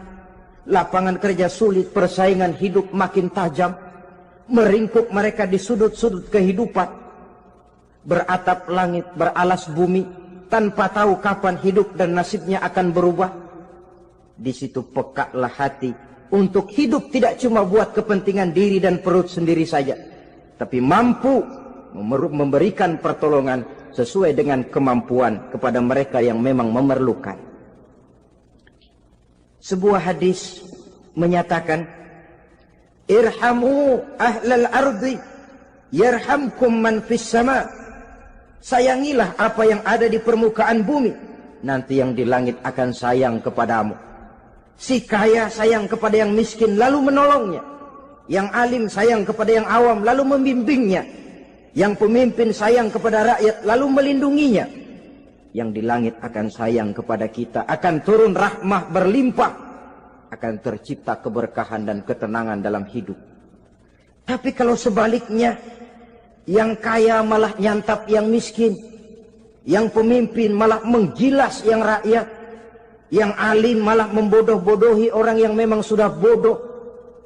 S1: lapangan kerja sulit, persaingan hidup makin tajam, meringkuk mereka di sudut-sudut kehidupan, beratap langit, beralas bumi, tanpa tahu kapan hidup dan nasibnya akan berubah. Di situ pekalah hati untuk hidup tidak cuma buat kepentingan diri dan perut sendiri saja, tapi mampu memberikan pertolongan sesuai dengan kemampuan kepada mereka yang memang memerlukan. Sebuah hadis menyatakan, irhamu ahlal ardi yarhamkum man fis sama. Sayangilah apa yang ada di permukaan bumi, nanti yang di langit akan sayang kepadamu. Si kaya sayang kepada yang miskin lalu menolongnya. Yang alim sayang kepada yang awam lalu membimbingnya. Yang pemimpin sayang kepada rakyat lalu melindunginya. Yang di langit akan sayang kepada kita, akan turun rahmah berlimpah, akan tercipta keberkahan dan ketenangan dalam hidup. Tapi kalau sebaliknya, yang kaya malah nyantap yang miskin, yang pemimpin malah menggilas yang rakyat, yang alim malah membodoh-bodohi orang yang memang sudah bodoh,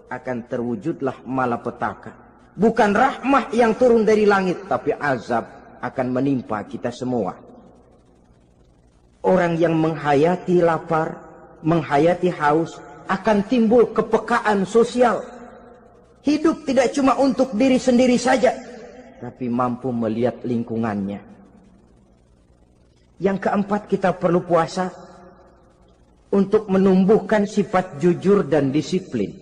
S1: akan terwujudlah malapetaka. Bukan rahmah yang turun dari langit, tapi azab akan menimpa kita semua. Orang yang menghayati lapar, menghayati haus, akan timbul kepekaan sosial. Hidup tidak cuma untuk diri sendiri saja, tapi mampu melihat lingkungannya. Yang keempat, kita perlu puasa untuk menumbuhkan sifat jujur dan disiplin.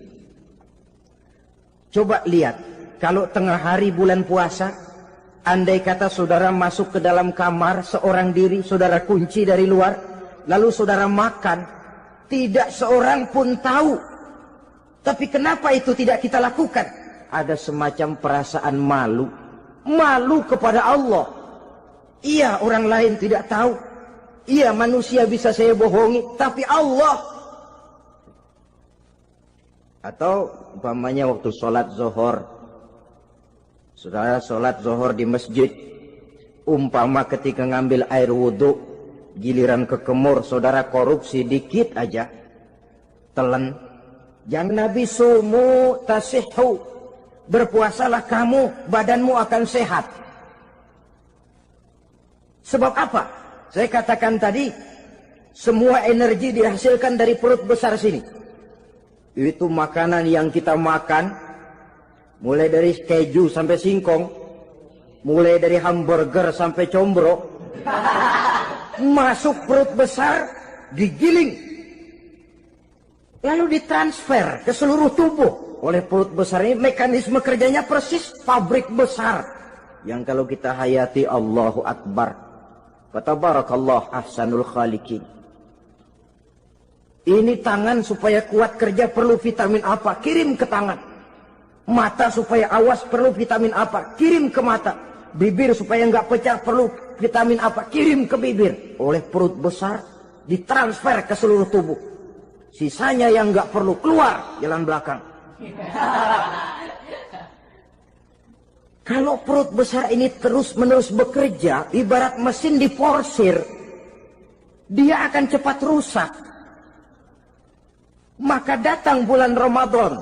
S1: Coba lihat, kalau tengah hari bulan puasa, andai kata saudara masuk ke dalam kamar seorang diri, saudara kunci dari luar, lalu saudara makan, tidak seorang pun tahu. Tapi kenapa itu tidak kita lakukan? Ada semacam perasaan malu. Malu kepada Allah. Iya, orang lain tidak tahu. Iya, manusia bisa saya bohongi, tapi Allah. Atau umpamanya waktu sholat zuhur, saudara sholat zuhur di masjid, umpama ketika ngambil air wudhu, giliran ke kemur, saudara korupsi dikit aja, telan. Jangan Nabi sumu tasihhu, berpuasalah kamu, badanmu akan sehat. Sebab apa? Saya katakan tadi, semua energi dihasilkan dari perut besar sini. Itu makanan yang kita makan, mulai dari keju sampai singkong, mulai dari hamburger sampai combro, masuk perut besar, digiling, lalu ditransfer ke seluruh tubuh oleh perut besar ini. Mekanisme kerjanya persis pabrik besar yang kalau kita hayati, Allahu Akbar, fatabarakallah ahsanul khaliqin. Ini tangan supaya kuat kerja perlu vitamin apa, kirim ke tangan. Mata supaya awas perlu vitamin apa, kirim ke mata. Bibir supaya nggak pecah perlu vitamin apa, kirim ke bibir. Oleh perut besar ditransfer ke seluruh tubuh. Sisanya yang nggak perlu keluar jalan belakang. Kalau perut besar ini terus-menerus bekerja, ibarat mesin diporsir, dia akan cepat rusak. Maka datang bulan Ramadan,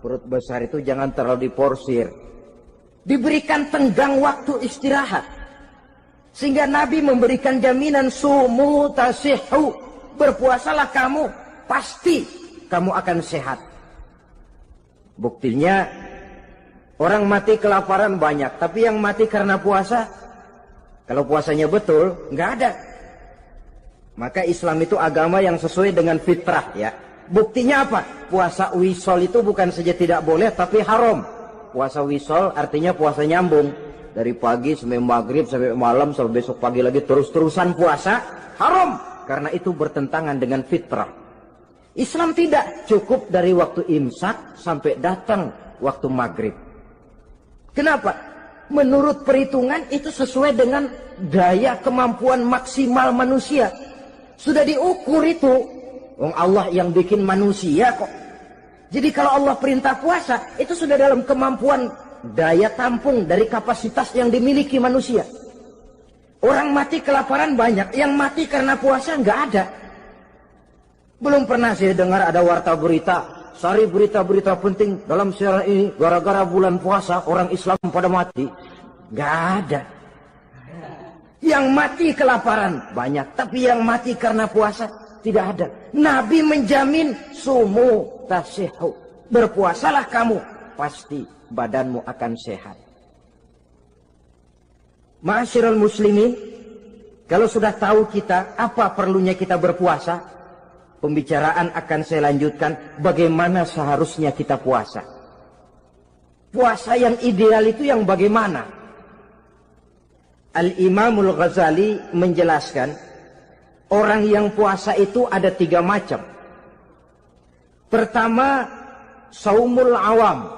S1: perut besar itu jangan terlalu diporsir, diberikan tenggang waktu istirahat. Sehingga Nabi memberikan jaminan, sumu tasihhu, berpuasalah kamu, pasti kamu akan sehat. Buktinya orang mati kelaparan banyak, tapi yang mati karena puasa, kalau puasanya betul, nggak ada. Maka Islam itu agama yang sesuai dengan fitrah, ya. Buktinya apa? Puasa wisol itu bukan saja tidak boleh, tapi haram. Puasa wisol artinya puasa nyambung. Dari pagi sampai maghrib, sampai malam, sampai besok pagi lagi, terus-terusan puasa, haram. Karena itu bertentangan dengan fitrah. Islam tidak, cukup dari waktu imsak sampai datang waktu maghrib. Kenapa? Menurut perhitungan itu sesuai dengan daya kemampuan maksimal manusia. Sudah diukur itu. Allah yang bikin manusia kok. Jadi kalau Allah perintah puasa, itu sudah dalam kemampuan daya tampung dari kapasitas yang dimiliki manusia. Orang mati kelaparan banyak, yang mati karena puasa nggak ada. Belum pernah saya dengar ada warta berita, sari berita-berita penting dalam siaran ini, gara-gara bulan puasa orang Islam pada mati. Nggak ada. Yang mati kelaparan banyak, tapi yang mati karena puasa tidak ada. Nabi menjamin, sumu tasihhu, berpuasalah kamu, pasti badanmu akan sehat. Ma'asyiral muslimin, kalau sudah tahu kita apa perlunya kita berpuasa, pembicaraan akan saya lanjutkan bagaimana seharusnya kita puasa. Puasa yang ideal itu yang bagaimana? Al-Imamul Ghazali menjelaskan, orang yang puasa itu ada 3 macam. Pertama, saumul awam,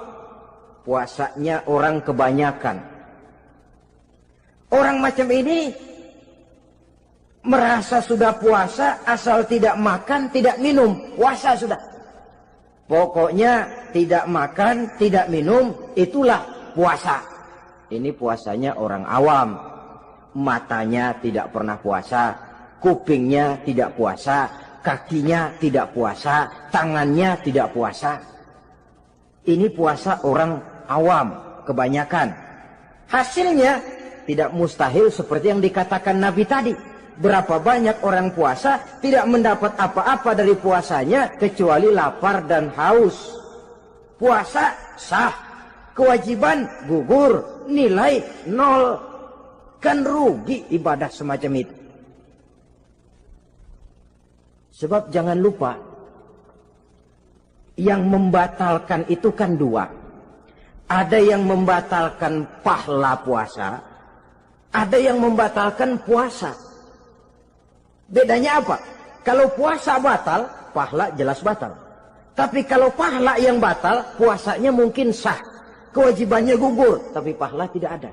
S1: puasanya orang kebanyakan. Orang macam ini merasa sudah puasa asal tidak makan, tidak minum, puasa sudah. Pokoknya tidak makan, tidak minum, itulah puasa. Ini puasanya orang awam. Matanya tidak pernah puasa, kupingnya tidak puasa, kakinya tidak puasa, tangannya tidak puasa. Ini puasa orang awam, kebanyakan. Hasilnya tidak mustahil seperti yang dikatakan Nabi tadi. Berapa banyak orang puasa tidak mendapat apa-apa dari puasanya kecuali lapar dan haus. Puasa sah, kewajiban gugur, nilai 0. Kan rugi ibadah semacam itu. Sebab jangan lupa, yang membatalkan itu kan 2. Ada yang membatalkan pahala puasa, ada yang membatalkan puasa. Bedanya apa? Kalau puasa batal, pahala jelas batal. Tapi kalau pahala yang batal, puasanya mungkin sah. Kewajibannya gugur, tapi pahala tidak ada.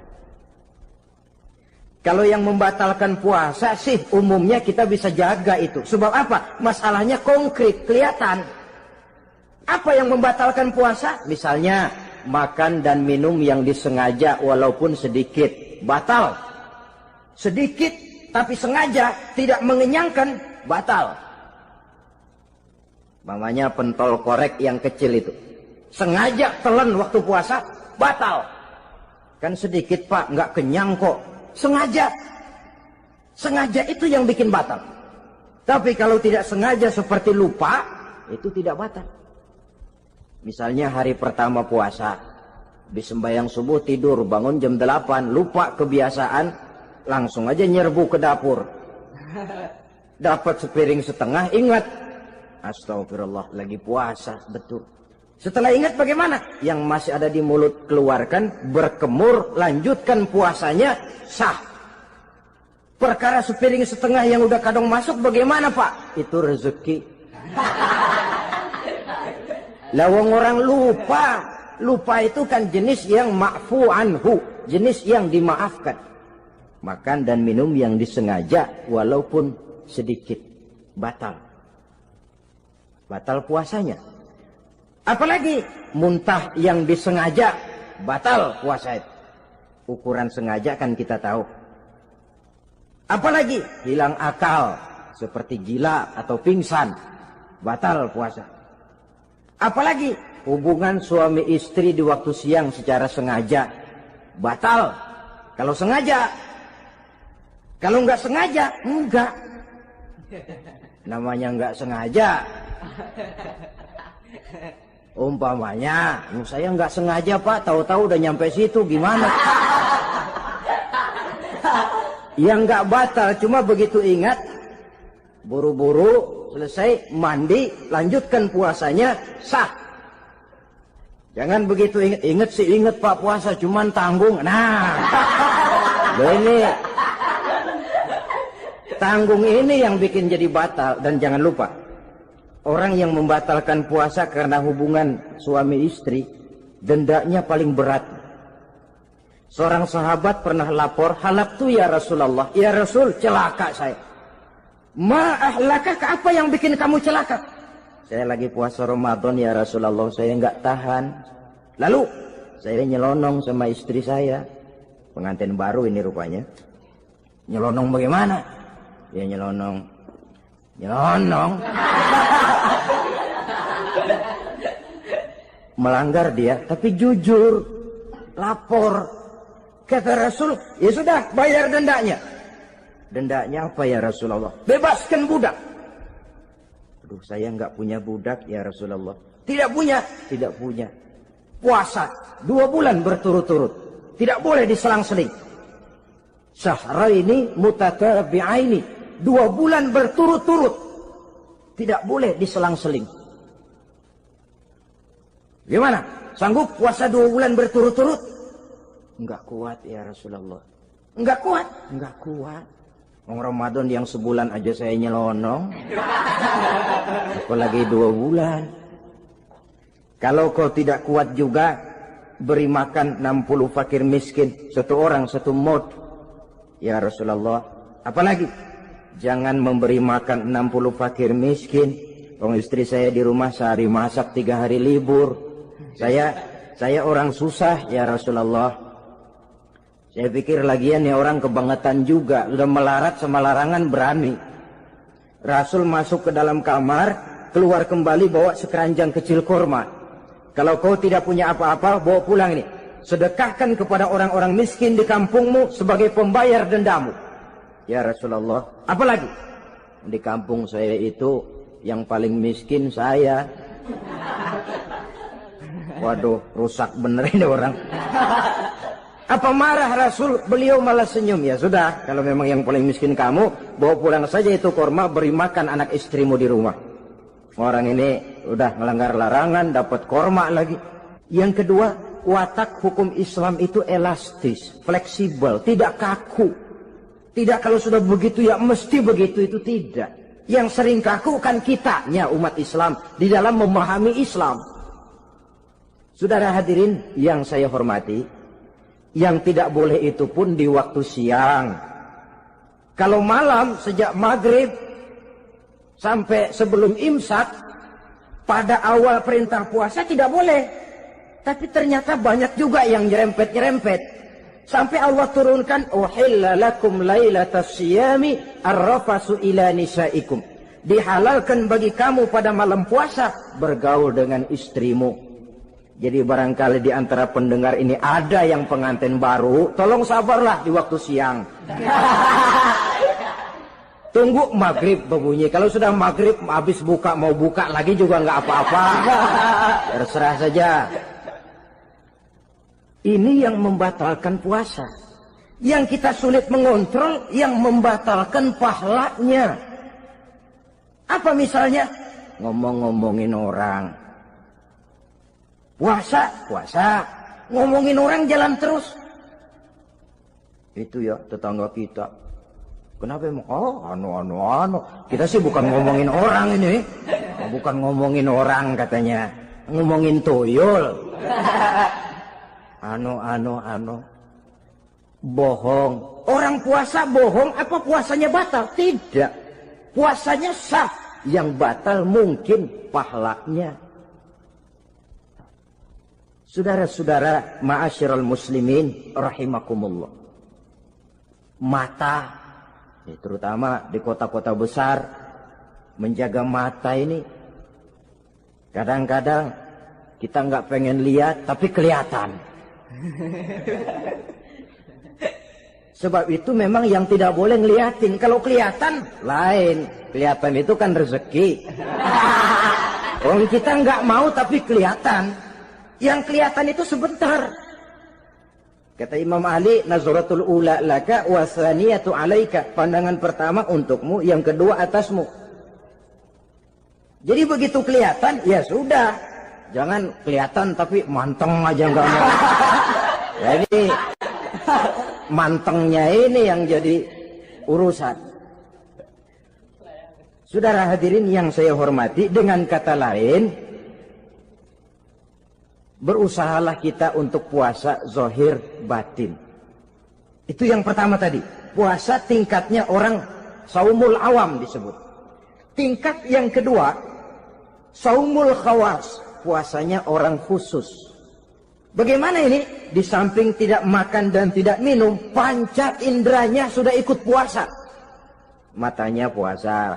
S1: Kalau yang membatalkan puasa sih umumnya kita bisa jaga itu. Sebab apa? Masalahnya konkret, kelihatan. Apa yang membatalkan puasa? Misalnya makan dan minum yang disengaja walaupun sedikit, batal. Sedikit tapi sengaja tidak mengenyangkan, batal. Mamanya pentol korek yang kecil itu, sengaja telan waktu puasa, batal. Kan sedikit pak, nggak kenyang kok. Sengaja. Sengaja itu yang bikin batal. Tapi kalau tidak sengaja seperti lupa, itu tidak batal. Misalnya hari pertama puasa, Di sembahyang subuh tidur, bangun jam 8, lupa kebiasaan, langsung aja nyerbu ke dapur. Dapat sepiring setengah, ingat. Astagfirullah, lagi puasa, betul. Setelah ingat bagaimana? Yang masih ada di mulut keluarkan, berkemur, lanjutkan puasanya, sah. Perkara sepiring setengah yang udah kadang masuk bagaimana Pak? Itu rezeki. Lawang orang lupa. Lupa itu kan jenis yang ma'fu anhu, jenis yang dimaafkan. Makan dan minum yang disengaja walaupun sedikit, batal. Batal puasanya. Apalagi muntah yang disengaja, batal puasa itu. Ukuran sengaja kan kita tahu. Apalagi hilang akal, seperti gila atau pingsan, batal puasa. Apalagi hubungan suami istri di waktu siang secara sengaja, batal. Kalau sengaja. Kalau nggak sengaja, enggak. Namanya nggak sengaja. Umpamanya, saya nggak sengaja Pak, tahu-tahu udah nyampe situ, gimana? Yang nggak batal, cuma begitu ingat, buru-buru selesai mandi, lanjutkan puasanya, sah. Jangan begitu ingat sih ingat Pak puasa, cuman tanggung. Nah, ini tanggung ini yang bikin jadi batal. Dan jangan lupa, orang yang membatalkan puasa karena hubungan suami istri, dendanya paling berat. Seorang sahabat pernah lapor, halaktu ya Rasulullah, ya Rasul, celaka saya. Ma'ahlakah, apa yang bikin kamu celaka? Saya lagi puasa Ramadan ya Rasulullah, saya nggak tahan. Lalu saya nyelonong sama istri saya, pengantin baru ini rupanya. Nyelonong bagaimana? Ya nyelonong. Melanggar dia, tapi jujur, lapor. Kata Rasul, ya sudah, bayar dendanya. Dendanya apa ya Rasulullah? Bebaskan budak. Aduh, saya nggak punya budak ya Rasulullah. Tidak punya? Tidak punya. Puasa 2 bulan berturut-turut. Tidak boleh diselang-seling. Syahraini mutatabi'aini. 2 bulan berturut-turut. Tidak boleh diselang-seling. Gimana? Sanggup puasa 2 bulan berturut-turut? Enggak kuat ya Rasulullah. Enggak kuat? Enggak kuat. Ramadan yang sebulan aja saya nyelonong. Apalagi 2 bulan. Kalau kau tidak kuat juga, beri makan 60 fakir miskin. 1 orang 1 mod. Ya Rasulullah. Apalagi? Jangan memberi makan 60 fakir miskin. Orang istri saya di rumah sehari masak, 3 hari libur. Saya orang susah ya Rasulullah. Saya pikir lagian ya orang kebangetan juga. Sudah melarat sama larangan berani. Rasul masuk ke dalam kamar, keluar kembali bawa sekeranjang kecil kurma. Kalau kau tidak punya apa-apa, bawa pulang ini. Sedekahkan kepada orang-orang miskin di kampungmu sebagai pembayar dendamu. Ya Rasulullah. Apalagi? Di kampung saya itu yang paling miskin saya. Waduh, rusak bener ini orang. Apa marah Rasul? Beliau malah senyum. Ya sudah, kalau memang yang paling miskin kamu, bawa pulang saja itu kurma, beri makan anak istrimu di rumah. Orang ini udah melanggar larangan, dapat kurma lagi. Yang kedua, watak hukum Islam itu elastis, fleksibel, tidak kaku. Tidak kalau sudah begitu ya mesti begitu, itu tidak. Yang sering kaku kan kitanya umat Islam di dalam memahami Islam. Saudara hadirin yang saya hormati, yang tidak boleh itu pun di waktu siang. Kalau malam sejak maghrib sampai sebelum imsak, pada awal perintah puasa tidak boleh. Tapi ternyata banyak juga yang nyerempet-nyerempet. Sampai Allah turunkan, uhilla lakum lailatas siyami arrafasu ila nisaikum. Dihalalkan bagi kamu pada malam puasa bergaul dengan istrimu. Jadi barangkali di antara pendengar ini ada yang pengantin baru, tolong sabarlah di waktu siang. Tunggu maghrib berbunyi. Kalau sudah maghrib habis buka, mau buka lagi juga nggak apa-apa. Terserah saja. Ini yang membatalkan puasa. Yang kita sulit mengontrol, yang membatalkan pahalanya. Apa misalnya? Ngomong-ngomongin orang. Puasa. Ngomongin orang jalan terus. Itu ya tetangga kita. Kenapa emang? Oh, anu. Kita sih bukan ngomongin orang ini. Bukan ngomongin orang katanya. Ngomongin tuyul. Anu. Bohong. Orang puasa bohong, apa puasanya batal? Tidak. Puasanya sah. Yang batal mungkin pahalanya. Saudara-saudara ma'asyiral muslimin rahimakumullah. Mata, terutama di kota-kota besar, menjaga mata ini. Kadang-kadang kita nggak pengen lihat, tapi kelihatan. Sebab itu memang yang tidak boleh ngeliatin. Kalau kelihatan, lain. Kelihatan itu kan rezeki. Orang kita nggak mau tapi kelihatan. Yang kelihatan itu sebentar. Kata Imam Ali, nazaratul ula laka wa tsaniyatu alaika. Pandangan pertama untukmu, yang kedua atasmu. Jadi begitu kelihatan, ya sudah. Jangan kelihatan tapi manteng aja nggak mau. Ya ini mantengnya ini yang jadi urusan. Saudara hadirin yang saya hormati, dengan kata lain, berusahalah kita untuk puasa zahir batin. Itu yang pertama tadi. Puasa tingkatnya orang saumul awam disebut. Tingkat yang kedua, saumul khawas. Puasanya orang khusus. Bagaimana ini? Di samping tidak makan dan tidak minum, panca inderanya sudah ikut puasa. Matanya puasa.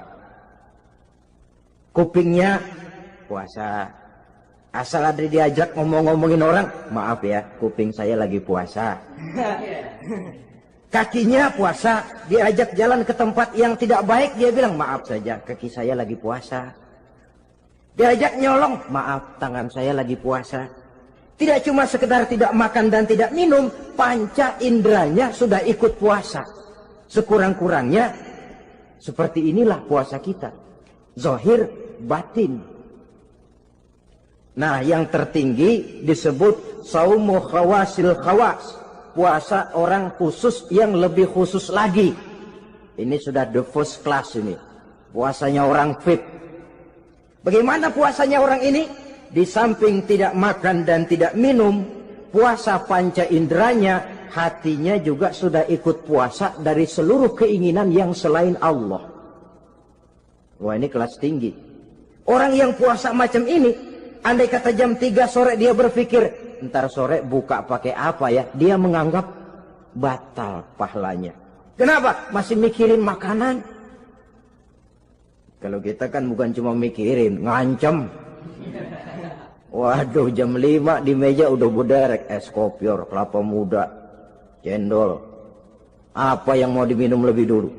S1: Kupingnya puasa. Asal ada diajak ngomong-ngomongin orang, maaf ya, kuping saya lagi puasa. Kakinya puasa, diajak jalan ke tempat yang tidak baik, dia bilang, maaf saja, kaki saya lagi puasa. Diajak nyolong, maaf, tangan saya lagi puasa. Tidak cuma sekedar tidak makan dan tidak minum, panca inderanya sudah ikut puasa. Sekurang-kurangnya, seperti inilah puasa kita. Zahir, batin. Nah, yang tertinggi disebut saumu khawasil khawas. Puasa orang khusus yang lebih khusus lagi. Ini sudah the first class ini. Puasanya orang fit. Bagaimana puasanya orang ini? Di samping tidak makan dan tidak minum, puasa panca inderanya, hatinya juga sudah ikut puasa dari seluruh keinginan yang selain Allah. Wah, ini kelas tinggi. Orang yang puasa macam ini, andai kata jam 3 sore dia berpikir, ntar sore buka pakai apa ya? Dia menganggap batal pahalanya. Kenapa? Masih mikirin makanan. Kalau kita kan bukan cuma mikirin, ngancem. Waduh, jam 5 di meja udah bederek es kopior, kelapa muda, cendol. Apa yang mau diminum lebih dulu?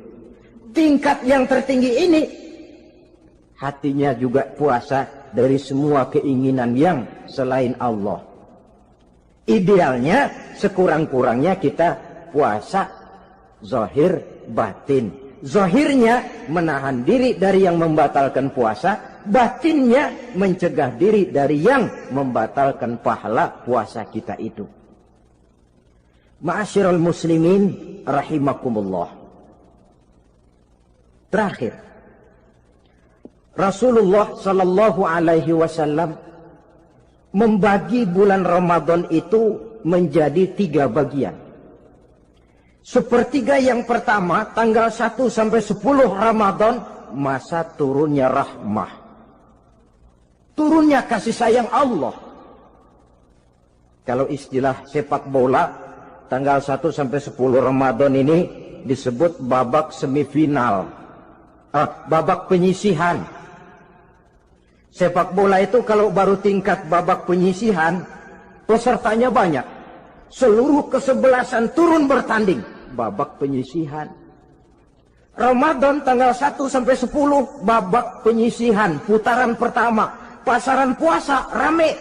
S1: Tingkat yang tertinggi ini, hatinya juga puasa dari semua keinginan yang selain Allah. Idealnya sekurang-kurangnya kita puasa zahir batin. Zahirnya menahan diri dari yang membatalkan puasa, batinnya mencegah diri dari yang membatalkan pahala puasa kita itu. Ma'asyiral muslimin rahimakumullah. Terakhir, Rasulullah sallallahu alaihi wasallam membagi bulan Ramadan itu menjadi 3 bagian. Sepertiga yang pertama, tanggal 1 sampai 10 Ramadan, masa turunnya rahmah. Turunnya kasih sayang Allah. Kalau istilah sepak bola, tanggal 1 sampai 10 Ramadan ini disebut babak semifinal. Babak penyisihan. Sepak bola itu kalau baru tingkat babak penyisihan, pesertanya banyak. Seluruh kesebelasan turun bertanding. Babak penyisihan. Ramadan tanggal 1 sampai 10, babak penyisihan. Putaran pertama. Pasaran puasa rame.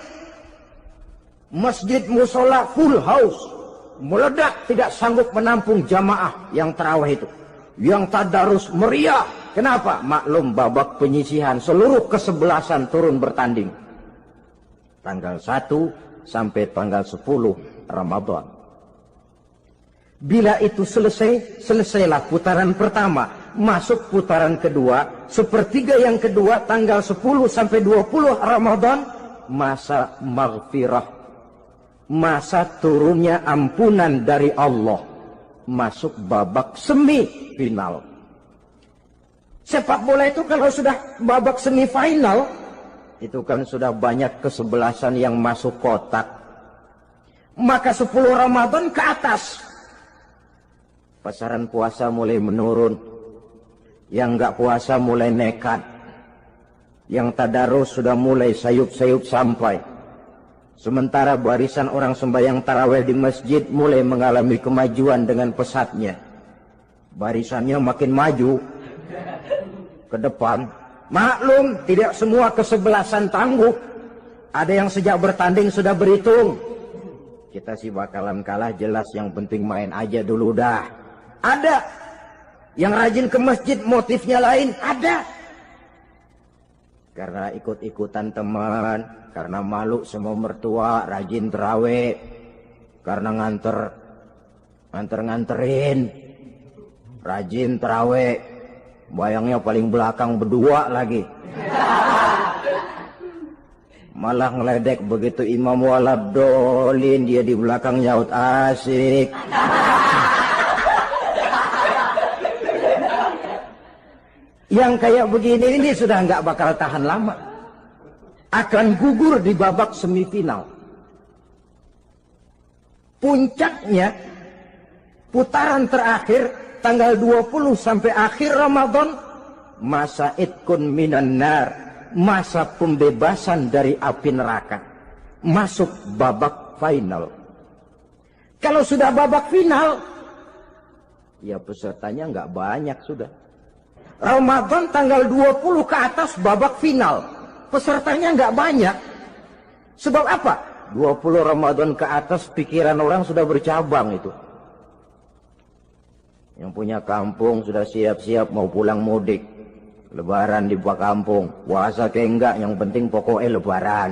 S1: Masjid musola full house, meledak, tidak sanggup menampung jamaah yang tarawih itu. Yang tadarus meriah. Kenapa? Maklum babak penyisihan, seluruh kesebelasan turun bertanding. Tanggal 1 sampai tanggal 10 Ramadan. Bila itu selesai, selesailah putaran pertama. Masuk putaran kedua, sepertiga yang kedua, tanggal 10 sampai 20 Ramadan, masa maghfirah, masa turunnya ampunan dari Allah. Masuk babak semifinal. Sepak bola itu kalau sudah babak semifinal, itu kan sudah banyak kesebelasan yang masuk kotak. Maka 10 Ramadan ke atas, pasaran puasa mulai menurun. Yang enggak puasa mulai nekat. Yang tadarus sudah mulai sayup-sayup sampai. Sementara barisan orang sembahyang tarawih di masjid mulai mengalami kemajuan dengan pesatnya. Barisannya makin maju ke depan. Maklum, tidak semua kesebelasan tangguh. Ada yang sejak bertanding sudah berhitung. Kita sih bakalan kalah jelas, yang penting main aja dulu dah. Ada yang rajin ke masjid, motifnya lain, ada. Karena ikut-ikutan teman, karena malu sama mertua, rajin terawih. Karena nganterin, rajin terawih. Bayangnya paling belakang berdua lagi. Malah ngeledek begitu imam waladolin, dia di belakang nyaut asik. Yang kayak begini ini sudah nggak bakal tahan lama. Akan gugur di babak semifinal. Puncaknya, putaran terakhir, tanggal 20 sampai akhir Ramadan, masa itkun minan nar, masa pembebasan dari api neraka. Masuk babak final. Kalau sudah babak final, ya pesertanya nggak banyak sudah. Ramadan tanggal 20 ke atas babak final. Pesertanya nggak banyak. Sebab apa? 20 Ramadan ke atas pikiran orang sudah bercabang itu. Yang punya kampung sudah siap-siap mau pulang mudik. Lebaran di buah kampung. Puasa kayak enggak, yang penting pokoknya lebaran.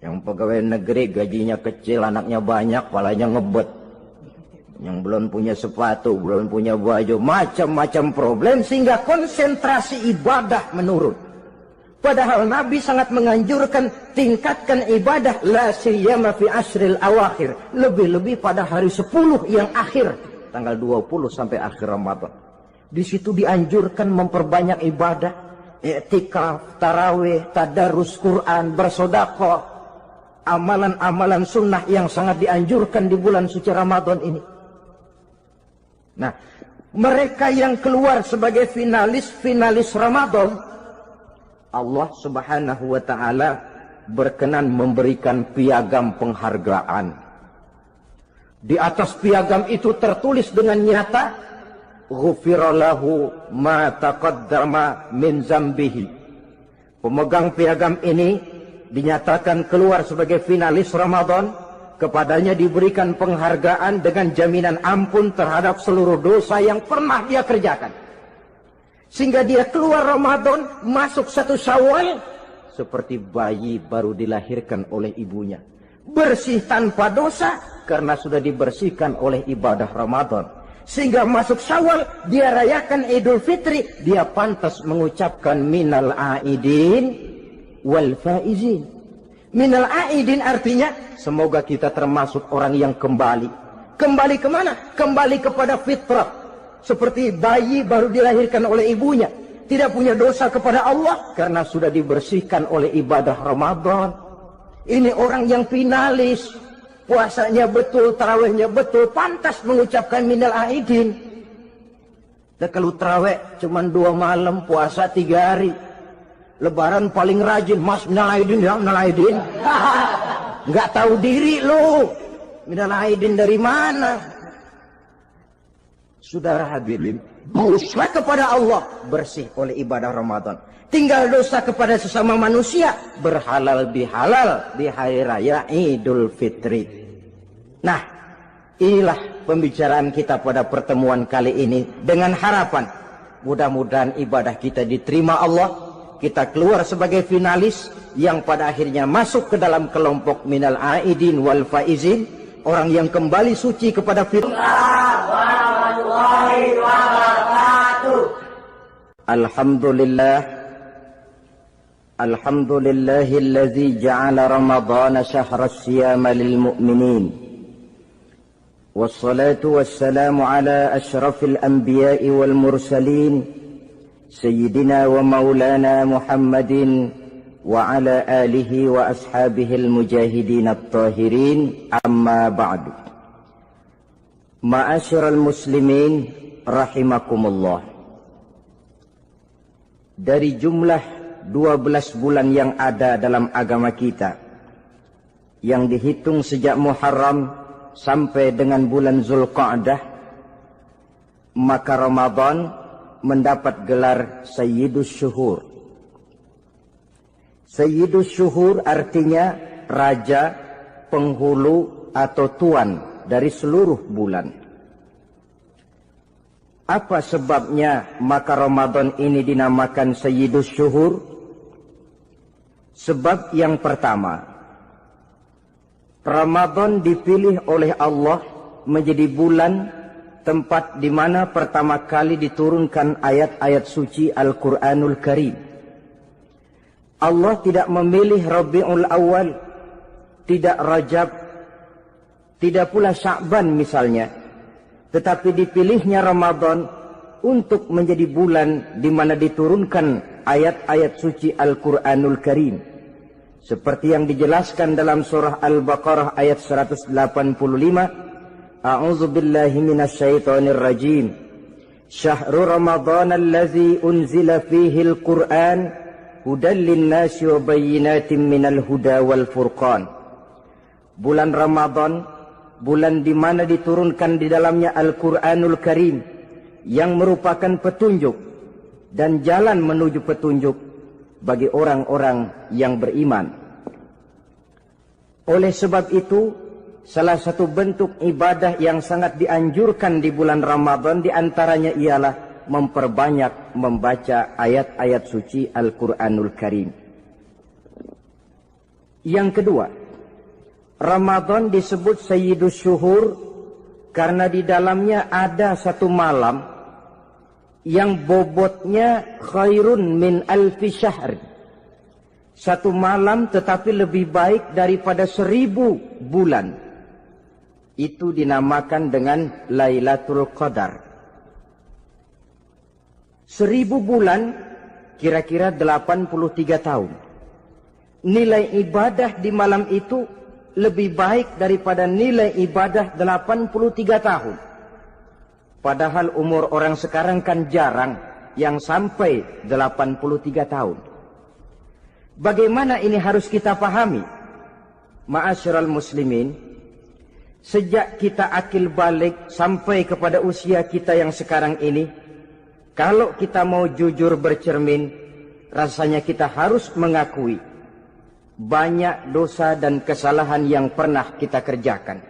S1: Yang pegawai negeri gajinya kecil, anaknya banyak, palanya ngebet. Yang belum punya sepatu, belum punya baju, macam-macam problem, sehingga konsentrasi ibadah menurun. Padahal Nabi sangat menganjurkan tingkatkan ibadah, la siyama fi ashril awakhir, lebih-lebih pada hari 10 yang akhir, tanggal 20 sampai akhir Ramadan. Di situ dianjurkan memperbanyak ibadah, i'tikaf, tarawih, tadarus Quran, bersedekah, amalan-amalan sunnah yang sangat dianjurkan di bulan suci Ramadan ini. Nah, mereka yang keluar sebagai finalis Ramadan, Allah Subhanahu wa ta'ala berkenan memberikan piagam penghargaan. Di atas piagam itu tertulis dengan nyata, ghufira lahu ma taqaddama min zambihi. Pemegang piagam ini dinyatakan keluar sebagai finalis Ramadan. Kepadanya diberikan penghargaan dengan jaminan ampun terhadap seluruh dosa yang pernah dia kerjakan. Sehingga dia keluar Ramadan, masuk 1 Syawal, seperti bayi baru dilahirkan oleh ibunya. Bersih tanpa dosa, karena sudah dibersihkan oleh ibadah Ramadan. Sehingga masuk Syawal, dia rayakan Idul Fitri, dia pantas mengucapkan minal aidin wal faizin. Minal aidin artinya, semoga kita termasuk orang yang kembali. Kembali kemana? Kembali kepada fitrah. Seperti bayi baru dilahirkan oleh ibunya. Tidak punya dosa kepada Allah, karena sudah dibersihkan oleh ibadah Ramadan. Ini orang yang finalis. Puasanya betul, tarawihnya betul, pantas mengucapkan minal aidin. Dan kalau tarawih cuma 2 malam, puasa 3 hari. Lebaran paling rajin, mas minal aidin ya, minal aidin. Nggak tahu diri lo. Minal aidin dari mana? Saudara hadirin, Dosa kepada Allah bersih oleh ibadah Ramadan. Tinggal dosa kepada sesama manusia berhalal bihalal di hari raya Idul Fitri. Nah, inilah pembicaraan kita pada pertemuan kali ini dengan harapan mudah-mudahan ibadah kita diterima Allah, kita keluar sebagai finalis yang pada akhirnya masuk ke dalam kelompok minal aidin wal faizin, orang yang kembali suci kepada Alhamdulillah. Alhamdulillahillazi ja'ala Ramadhana syahras siyama lil mu'minin. Wassalatu wassalamu ala ashrafil anbiya'i wal mursalin sayyidina wa maulana Muhammadin wa ala alihi wa ashabihi al-mujahidin at-tahirin, amma ba'du. Ma'asyiral muslimin rahimakumullah. Dari jumlah 12 bulan yang ada dalam agama kita, yang dihitung sejak Muharram sampai dengan bulan Zulqa'dah, maka Ramadan mendapat gelar Sayyidus Syuhur. Sayyidus Syuhur artinya raja, penghulu atau tuan dari seluruh bulan. Apa sebabnya maka Ramadan ini dinamakan Sayyidus Syuhur? Sebab yang pertama, Ramadan dipilih oleh Allah menjadi bulan tempat di mana pertama kali diturunkan ayat-ayat suci Al-Quranul Karim. Allah tidak memilih Rabiul Awal, tidak Rajab, tidak pula Sya'ban misalnya, tetapi dipilihnya Ramadan untuk menjadi bulan di mana diturunkan ayat-ayat suci Al-Quranul Karim. Seperti yang dijelaskan dalam surah Al-Baqarah ayat 185, A'udzu billahi minasyaitonir rajim. Syahrul Ramadan allazi unzila fihi al-Qur'an hudan lin-nasi wa bayyinatin minal huda wal furqan. Bulan Ramadan, bulan di mana diturunkan di dalamnya Al-Qur'anul Karim yang merupakan petunjuk dan jalan menuju petunjuk bagi orang-orang yang beriman. Oleh sebab itu, salah satu bentuk ibadah yang sangat dianjurkan di bulan Ramadan diantaranya ialah memperbanyak membaca ayat-ayat suci Al-Quranul Karim. Yang kedua, Ramadan disebut Sayyidus Syuhur karena di dalamnya ada satu malam yang bobotnya khairun min alfi syahr. Satu malam tetapi lebih baik daripada 1000 bulan. Itu dinamakan dengan Lailatul Qadar. 1000 bulan kira-kira 83 tahun. Nilai ibadah di malam itu lebih baik daripada nilai ibadah 83 tahun. Padahal umur orang sekarang kan jarang yang sampai 83 tahun. Bagaimana ini harus kita pahami? Ma'asyiral muslimin, sejak kita akil balik sampai kepada usia kita yang sekarang ini, kalau kita mau jujur bercermin, rasanya kita harus mengakui banyak dosa dan kesalahan yang pernah kita kerjakan.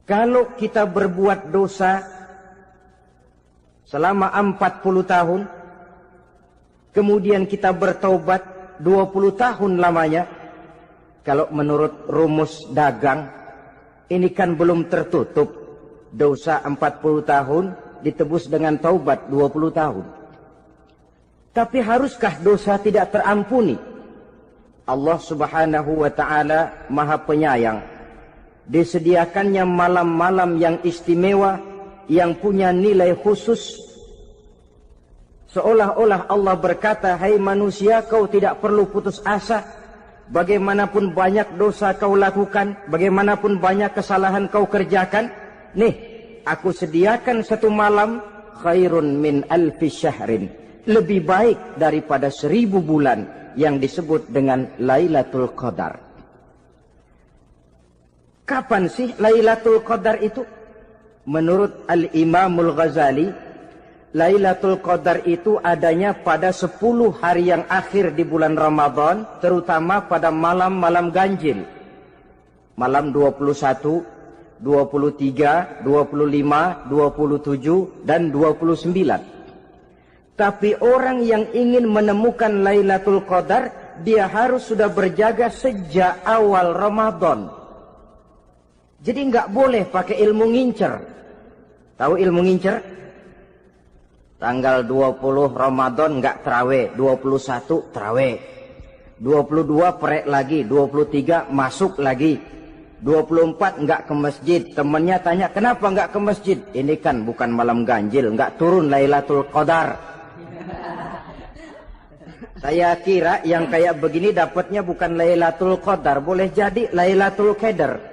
S1: Kalau kita berbuat dosa selama 40 tahun, kemudian kita bertaubat 20 tahun lamanya, kalau menurut rumus dagang, ini kan belum tertutup. Dosa 40 tahun ditebus dengan taubat 20 tahun. Tapi haruskah dosa tidak terampuni? Allah Subhanahu wa ta'ala Maha Penyayang. Disediakannya malam-malam yang istimewa, yang punya nilai khusus. Seolah-olah Allah berkata, hai manusia, kau tidak perlu putus asa. Bagaimanapun banyak dosa kau lakukan, bagaimanapun banyak kesalahan kau kerjakan, nih, aku sediakan satu malam khairun min alfi syahrin, lebih baik daripada 1000 bulan yang disebut dengan Lailatul Qadar. Kapan sih Lailatul Qadar itu? menurut Al-Imamul Ghazali, Lailatul Qadar itu adanya pada 10 hari yang akhir di bulan Ramadan, terutama pada malam-malam ganjil. Malam 21, 23, 25, 27, dan 29. Tapi orang yang ingin menemukan Lailatul Qadar, dia harus sudah berjaga sejak awal Ramadan. Jadi nggak boleh pakai ilmu ngincer. Tahu ilmu ngincer? Tanggal 20 Ramadan nggak terawih, 21 terawih, 22 perek lagi, 23 masuk lagi, 24 nggak ke masjid. Temennya tanya, kenapa nggak ke masjid? Ini kan bukan malam ganjil, nggak turun Lailatul Qadar. Saya kira yang kayak begini dapatnya bukan Lailatul Qadar, boleh jadi Lailatul Qadar.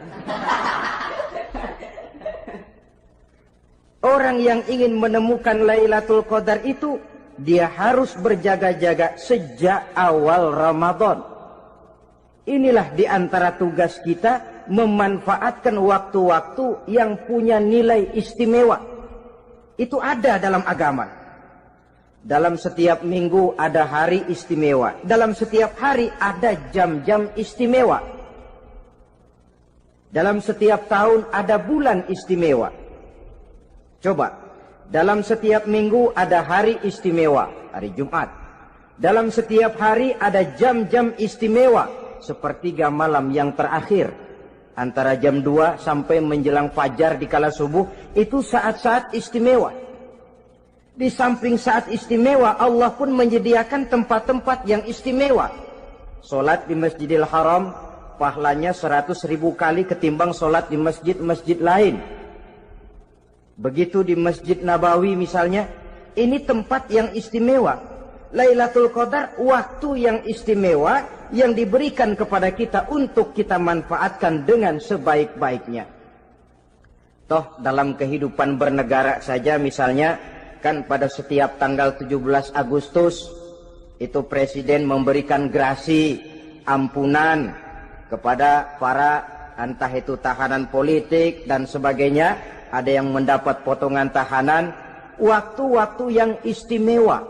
S1: Orang yang ingin menemukan Lailatul Qadar itu, dia harus berjaga-jaga sejak awal Ramadan. Inilah di antara tugas kita, memanfaatkan waktu-waktu yang punya nilai istimewa. Itu ada dalam agama. Dalam setiap minggu ada hari istimewa. Dalam setiap hari ada jam-jam istimewa. Dalam setiap tahun ada bulan istimewa. Coba, dalam setiap minggu ada hari istimewa, hari Jumat. Dalam setiap hari ada jam-jam istimewa, sepertiga malam yang terakhir. Antara jam 2 sampai menjelang fajar di kala subuh, itu saat-saat istimewa. Di samping saat istimewa, Allah pun menyediakan tempat-tempat yang istimewa. Solat di Masjidil Haram, pahalanya 100.000 kali ketimbang solat di masjid-masjid lain. Begitu di Masjid Nabawi misalnya, ini tempat yang istimewa. Lailatul Qadar waktu yang istimewa yang diberikan kepada kita untuk kita manfaatkan dengan sebaik-baiknya. Toh dalam kehidupan bernegara saja misalnya, kan pada setiap tanggal 17 Agustus itu presiden memberikan grasi ampunan kepada para entah itu tahanan politik dan sebagainya. Ada yang mendapat potongan tahanan, waktu-waktu yang istimewa.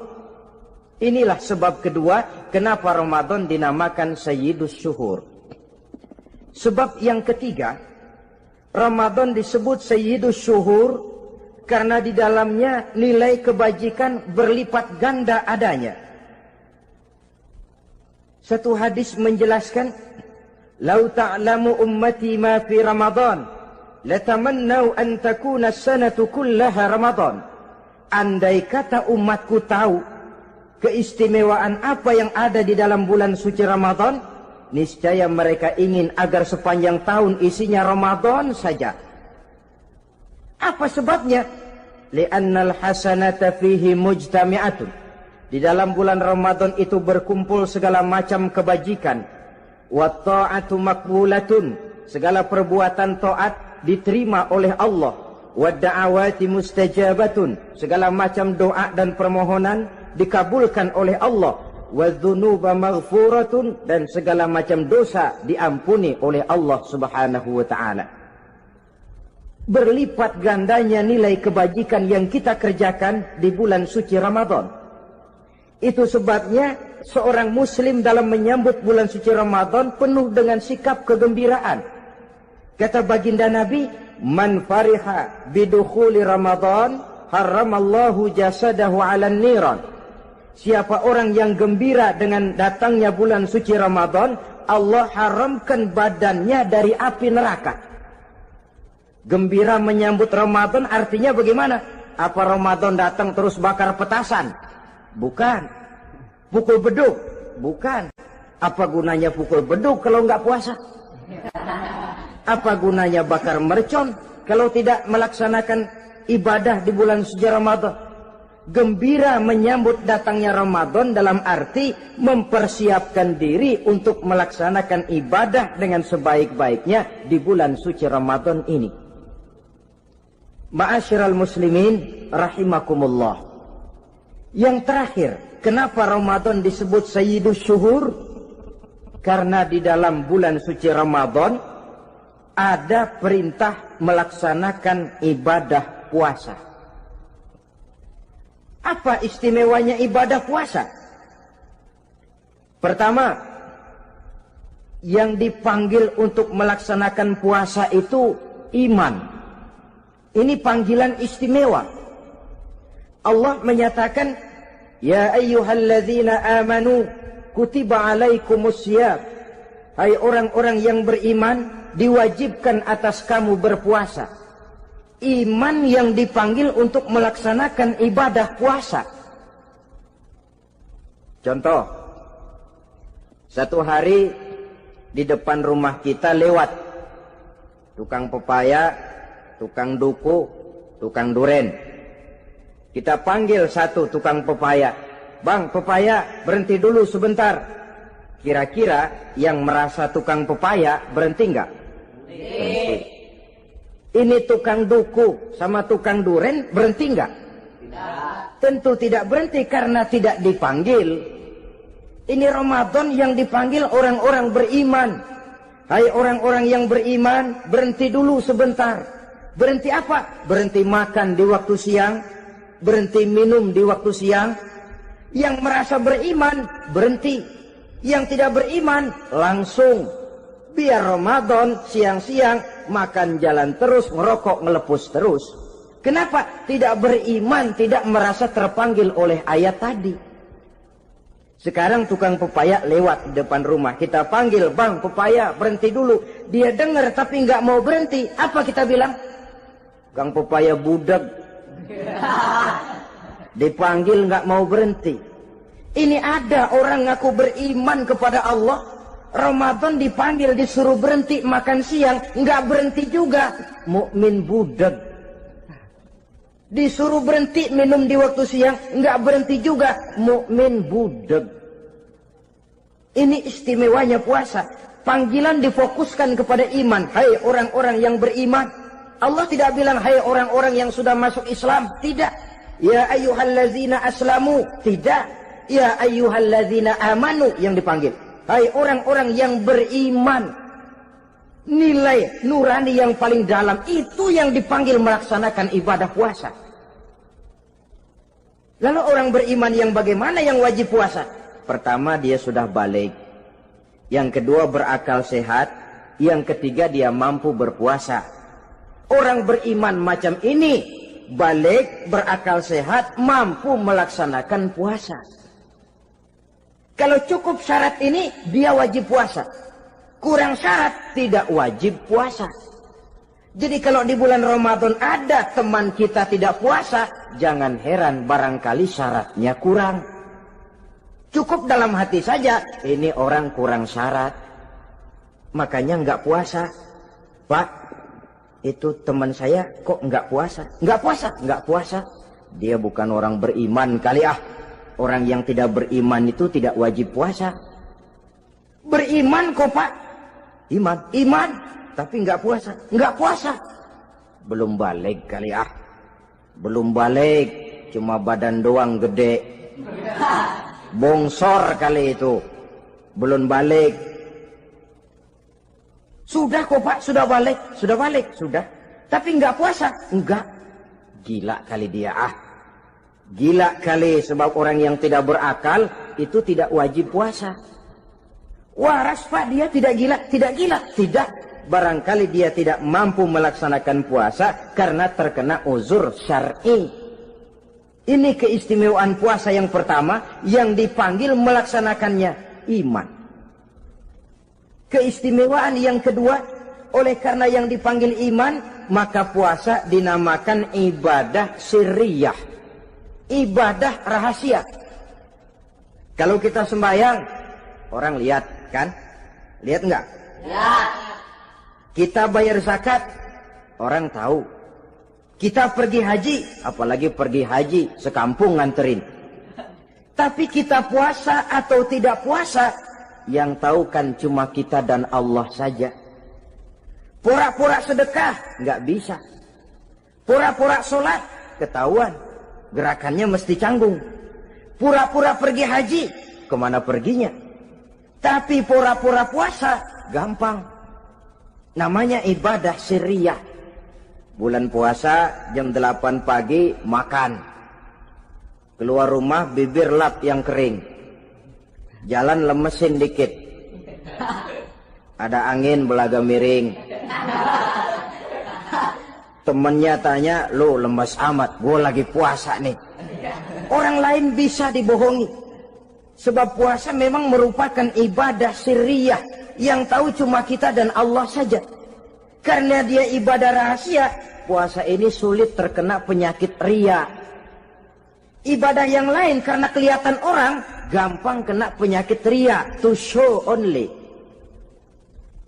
S1: Inilah sebab kedua kenapa Ramadan dinamakan Sayyidus Syuhur. Sebab yang ketiga, Ramadan disebut Sayyidus Syuhur karena di dalamnya nilai kebajikan berlipat ganda adanya. Satu hadis menjelaskan, "Lau ta'lamu ummati ma fi Ramadan, latamannau an takuna as-sanatu kullaha Ramadan." Andai kata umatku tahu keistimewaan apa yang ada di dalam bulan suci Ramadan, niscaya mereka ingin agar sepanjang tahun isinya Ramadan saja. Apa sebabnya? Li'annal hasanata fihi mujtami'atun. Di dalam bulan Ramadan itu berkumpul segala macam kebajikan. Wa ta'atu maqbulatun. Segala perbuatan taat diterima oleh Allah. Wa da'awati mustajabatun. Segala macam doa dan permohonan dikabulkan oleh Allah. Wa dzunuba maghfuratun. Dan segala macam dosa diampuni oleh Allah Subhanahu wa ta'ala. Berlipat gandanya nilai kebajikan yang kita kerjakan di bulan suci Ramadan. Itu sebabnya seorang muslim dalam menyambut bulan suci Ramadan penuh dengan sikap kegembiraan. Kata baginda Nabi, "Man fariha bidukhuli Ramadan, haramallahu jasadahu 'alan niran." Siapa orang yang gembira dengan datangnya bulan suci Ramadan, Allah haramkan badannya dari api neraka. Gembira menyambut Ramadan artinya bagaimana? Apa Ramadan datang terus bakar petasan? Bukan. Pukul beduk? Bukan. Apa gunanya pukul beduk kalau nggak puasa? Apa gunanya bakar mercon kalau tidak melaksanakan ibadah di bulan suci Ramadan? Gembira menyambut datangnya Ramadan dalam arti mempersiapkan diri untuk melaksanakan ibadah dengan sebaik-baiknya di bulan suci Ramadan ini. Ma'asyiral muslimin rahimakumullah. Yang terakhir, kenapa Ramadan disebut Sayyidus Syuhur? Karena di dalam bulan suci Ramadan ada perintah melaksanakan ibadah puasa. Apa istimewanya ibadah puasa? Pertama, yang dipanggil untuk melaksanakan puasa itu iman. Ini panggilan istimewa. Allah menyatakan, ya ayyuhalladzina amanu kutiba alaikumusiyam. Hai orang-orang yang beriman, diwajibkan atas kamu berpuasa. Iman yang dipanggil untuk melaksanakan ibadah puasa. Contoh, satu hari di depan rumah kita lewat tukang pepaya, tukang duku, tukang duren. Kita panggil satu tukang pepaya, "Bang, pepaya, berhenti dulu sebentar." Kira-kira yang merasa tukang pepaya berhenti enggak? Berhenti. Ini tukang duku sama tukang duren berhenti enggak? Tidak. Tentu tidak berhenti karena tidak dipanggil. Ini Ramadan yang dipanggil orang-orang beriman. Hai orang-orang yang beriman, berhenti dulu sebentar. Berhenti apa? Berhenti makan di waktu siang, berhenti minum di waktu siang. Yang merasa beriman, berhenti. Yang tidak beriman, langsung. Biar Ramadan siang-siang makan jalan terus, ngerokok, ngelepus terus. Kenapa? Tidak beriman, tidak merasa terpanggil oleh ayat tadi. Sekarang tukang pepaya lewat di depan rumah. Kita panggil, "Bang, pepaya, berhenti dulu." Dia dengar tapi nggak mau berhenti. Apa kita bilang? Kang pepaya budak. Dipanggil nggak mau berhenti. Ini ada orang ngaku beriman kepada Allah. Ramadan dipanggil, disuruh berhenti makan siang, nggak berhenti juga. Mukmin budak. Disuruh berhenti minum di waktu siang, nggak berhenti juga. Mukmin budak. Ini istimewanya puasa. Panggilan difokuskan kepada iman. Hai orang-orang yang beriman. Allah tidak bilang hai orang-orang yang sudah masuk Islam. Tidak. Ya ayyuhallazina aslamu. Tidak. Ya ayyuhallazina amanu yang dipanggil. Hai orang-orang yang beriman. Nilai nurani yang paling dalam itu yang dipanggil melaksanakan ibadah puasa. Lalu orang beriman yang bagaimana yang wajib puasa? Pertama, dia sudah balik. Yang kedua, berakal sehat. Yang ketiga, dia mampu berpuasa. Orang beriman macam ini, balik, berakal sehat, mampu melaksanakan puasa. Kalau cukup syarat ini, dia wajib puasa. Kurang syarat, tidak wajib puasa. Jadi kalau di bulan Ramadan ada teman kita tidak puasa, jangan heran barangkali syaratnya kurang. Cukup dalam hati saja, ini orang kurang syarat. Makanya nggak puasa. Pak, itu teman saya kok nggak puasa? Nggak puasa, nggak puasa. Dia bukan orang beriman kali ah. Orang yang tidak beriman itu tidak wajib puasa. Beriman kok Pak? Iman, tapi nggak puasa, nggak puasa. Belum balik kali ah. Belum balik, cuma badan doang gede. Bongsor kali itu. Belum balik. Sudah kok Pak, sudah balik, sudah. Tapi nggak puasa, enggak. Gila kali dia ah. Gila kali, sebab orang yang tidak berakal itu tidak wajib puasa. Waras Pak, dia tidak gila, tidak. Barangkali dia tidak mampu melaksanakan puasa karena terkena uzur syar'i. Ini keistimewaan puasa yang pertama yang dipanggil melaksanakannya iman. Keistimewaan yang kedua, oleh karena yang dipanggil iman, maka puasa dinamakan ibadah sirriyah. Ibadah rahasia. Kalau kita sembahyang, orang lihat kan? Lihat enggak? Lihat. Kita bayar zakat, orang tahu. Kita pergi haji, apalagi pergi haji, sekampung nganterin. Tapi kita puasa atau tidak puasa, yang tahu kan cuma kita dan Allah saja. Pura-pura sedekah, nggak bisa. Pura-pura sholat, ketahuan. Gerakannya mesti canggung. Pura-pura pergi haji, kemana perginya? Tapi pura-pura puasa, gampang. Namanya ibadah sirriyah. Bulan puasa jam 8 pagi makan. Keluar rumah bibir lap yang kering. Jalan lemesin dikit. Ada angin belaga miring. Temennya tanya, "Lu lemes amat, gue lagi puasa nih." Orang lain bisa dibohongi. Sebab puasa memang merupakan ibadah sirriyah yang tahu cuma kita dan Allah saja. Karena dia ibadah rahasia, puasa ini sulit terkena penyakit riya. Ibadah yang lain karena kelihatan orang, gampang kena penyakit riya, to show only.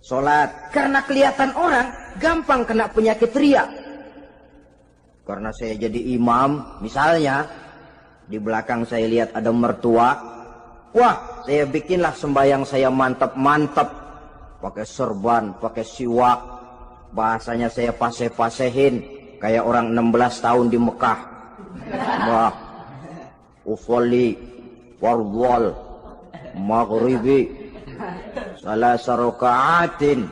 S1: Sholat karena kelihatan orang, gampang kena penyakit riya. Karena saya jadi imam, misalnya di belakang saya lihat ada mertua, wah, saya bikinlah sembahyang saya mantap-mantap, pakai serban, pakai siwak, bahasanya saya paseh-pasehin kayak orang 16 tahun di Mekah. Wah, usolli warwal maghribi salasa raka'atin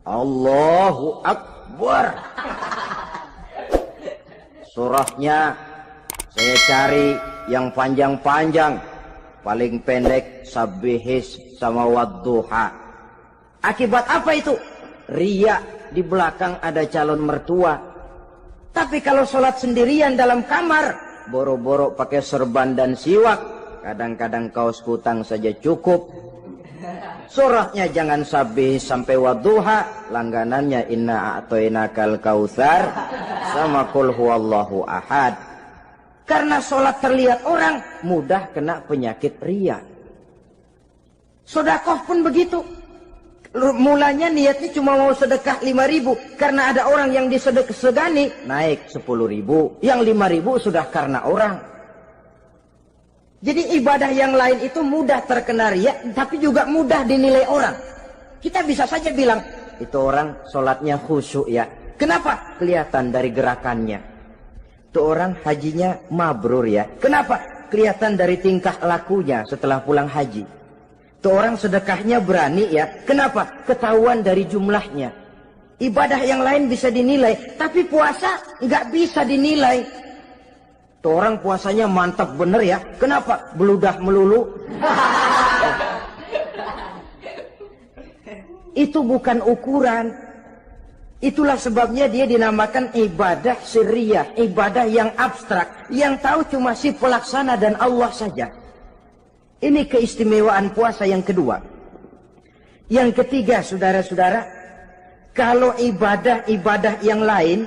S1: Allahu Akbar. Surahnya saya cari yang panjang-panjang, paling pendek Sabbihis sama Wadduha. Akibat apa itu? Riya, di belakang ada calon mertua. Tapi kalau sholat sendirian dalam kamar, boro-boro pakai serban dan siwak, kadang-kadang kaos kutang saja cukup. Surahnya jangan Sabbihis sampai Wadduha, langganannya Inna A'toinakal Kautsar sama Qul Huwallahu Ahad. Karena sholat terlihat orang, mudah kena penyakit riya. Sedekah pun begitu. Mulanya niatnya cuma mau sedekah 5.000. Karena ada orang yang disedekahani, naik 10.000. Yang 5.000 sudah karena orang. Jadi ibadah yang lain itu mudah terkena riya, tapi juga mudah dinilai orang. Kita bisa saja bilang, itu orang sholatnya khusyuk ya. Kenapa? Kelihatan dari gerakannya. Itu orang hajinya mabrur ya. Kenapa? Kelihatan dari tingkah lakunya setelah pulang haji. Itu orang sedekahnya berani ya. Kenapa? Ketahuan dari jumlahnya. Ibadah yang lain bisa dinilai, tapi puasa nggak bisa dinilai. Itu orang puasanya mantap bener ya. Kenapa? Beludah melulu. Itu bukan ukuran. Itulah sebabnya dia dinamakan ibadah sirriyah, ibadah yang abstrak, yang tahu cuma si pelaksana dan Allah saja. Ini keistimewaan puasa yang kedua. Yang ketiga, saudara-saudara, kalau ibadah-ibadah yang lain,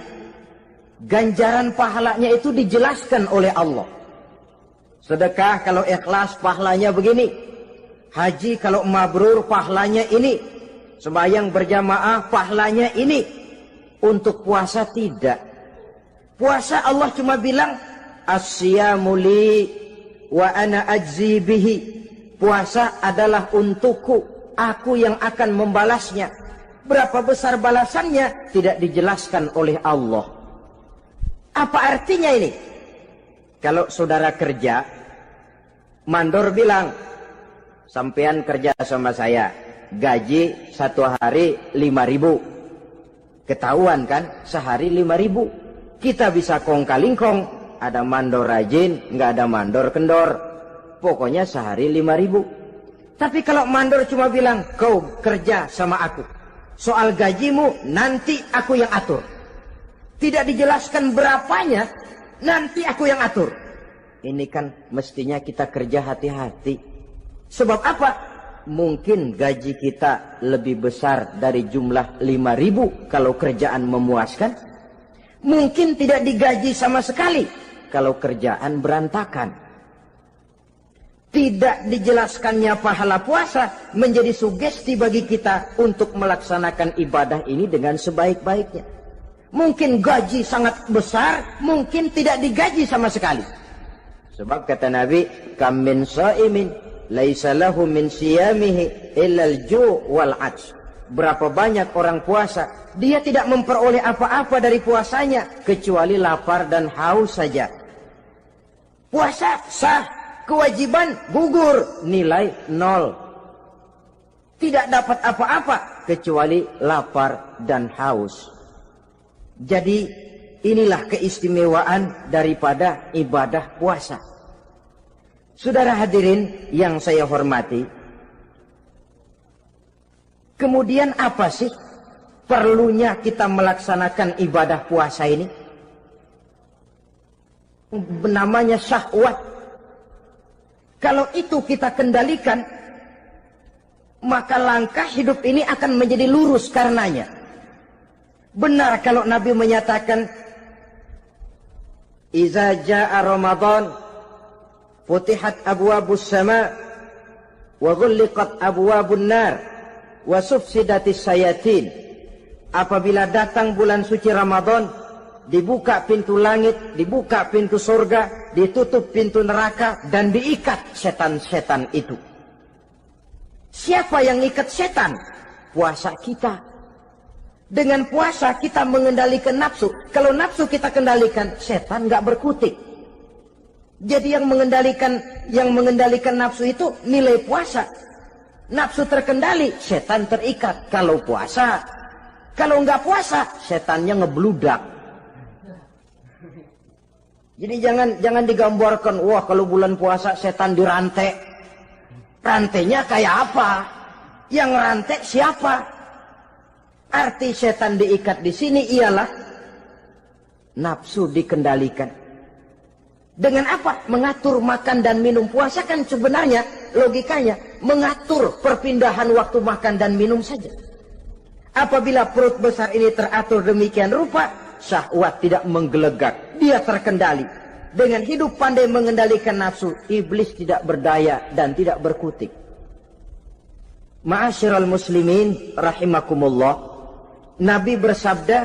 S1: ganjaran pahalanya itu dijelaskan oleh Allah. Sedekah kalau ikhlas pahalanya begini. Haji kalau mabrur pahalanya ini. Sembahyang berjamaah pahalanya ini. Untuk puasa tidak. Puasa Allah cuma bilang as-siyamu li wa ana ajzi bihi. Puasa adalah untukku, aku yang akan membalasnya. Berapa besar balasannya tidak dijelaskan oleh Allah. Apa artinya ini? Kalau saudara kerja, mandor bilang, sampean kerja sama saya, gaji satu hari 5.000. Ketahuan kan, sehari 5.000. Kita bisa kong kalingkong, ada mandor rajin, nggak ada mandor kendor. Pokoknya sehari 5.000. Tapi kalau mandor cuma bilang, kau kerja sama aku, soal gajimu nanti aku yang atur. Tidak dijelaskan berapanya, nanti aku yang atur. Ini kan mestinya kita kerja hati-hati. Sebab apa? Mungkin gaji kita lebih besar dari jumlah 5.000 kalau kerjaan memuaskan. Mungkin tidak digaji sama sekali kalau kerjaan berantakan. Tidak dijelaskannya pahala puasa menjadi sugesti bagi kita untuk melaksanakan ibadah ini dengan sebaik-baiknya. Mungkin gaji sangat besar, mungkin tidak digaji sama sekali. Sebab kata Nabi, kam min shaimin laisa lahu min siyamihi illa al-ju' wal 'atsh. Berapa banyak orang puasa, dia tidak memperoleh apa-apa dari puasanya kecuali lapar dan haus saja. Puasa sah, kewajiban gugur, nilai 0. Tidak dapat apa-apa, kecuali lapar dan haus. Jadi inilah keistimewaan daripada ibadah puasa. Saudara hadirin yang saya hormati, kemudian apa sih perlunya kita melaksanakan ibadah puasa ini? Namanya syahwat. Kalau itu kita kendalikan, maka langkah hidup ini akan menjadi lurus karenanya. Benar kalau Nabi menyatakan, "Iza jaa Ramadan, futihat abwabus sama, wa ghulliqat abwabun nar, wa sufsidatis sayatin." Apabila datang bulan suci Ramadan, dibuka pintu langit, dibuka pintu surga, ditutup pintu neraka, dan diikat setan-setan itu. Siapa yang ikat setan? Puasa kita. Dengan puasa kita mengendalikan nafsu. Kalau nafsu kita kendalikan, setan nggak berkutik. Jadi yang mengendalikan nafsu itu nilai puasa. Nafsu terkendali, setan terikat. Kalau puasa, kalau nggak puasa, setannya ngebludak. Jadi jangan digambarkan, wah kalau bulan puasa setan dirantai. Rantainya kayak apa? Yang rantai siapa? Arti setan diikat di sini ialah nafsu dikendalikan. Dengan apa? Mengatur makan dan minum. Puasa kan sebenarnya logikanya mengatur perpindahan waktu makan dan minum saja. Apabila perut besar ini teratur demikian rupa, syahwat tidak menggelegak, dia terkendali. Dengan hidup pandai mengendalikan nafsu, iblis tidak berdaya dan tidak berkutik. Ma'asyiral muslimin rahimakumullah, Nabi bersabda,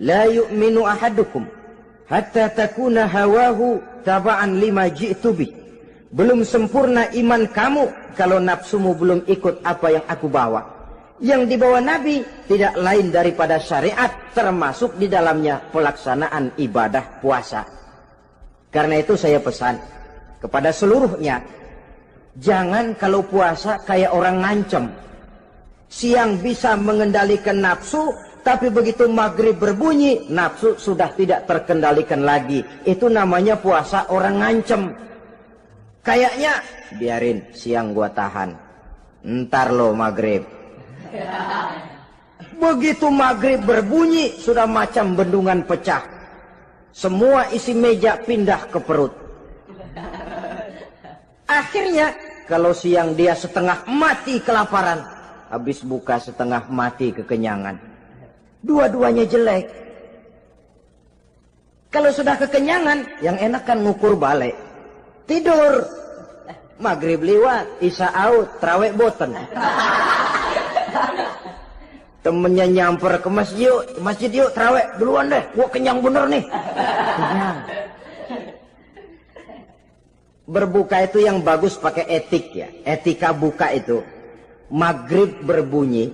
S1: "La yu'minu ahadukum hatta takuna hawahu taba'an lima ji'tu bih." Belum sempurna iman kamu kalau nafsumu belum ikut apa yang aku bawa. Yang dibawa Nabi tidak lain daripada syariat, termasuk di dalamnya pelaksanaan ibadah puasa. Karena itu saya pesan kepada seluruhnya, jangan kalau puasa kayak orang ngancem. Siang bisa mengendalikan nafsu, tapi begitu maghrib berbunyi, nafsu sudah tidak terkendalikan lagi. Itu namanya puasa orang ngancem. Kayaknya, biarin siang gua tahan, ntar lo maghrib. Begitu maghrib berbunyi, sudah macam bendungan pecah. Semua isi meja pindah ke perut. Akhirnya, kalau siang dia setengah mati kelaparan, habis buka setengah mati kekenyangan. Dua-duanya jelek. Kalau sudah kekenyangan, yang enak kan ngukur balik. Tidur. Maghrib liwat, isya out, trawek boten. Temennya nyamper ke masjid yuk trawek duluan deh, gua kenyang bener nih. Kenyang. Berbuka itu yang bagus pakai etik ya, etika buka itu. Maghrib berbunyi,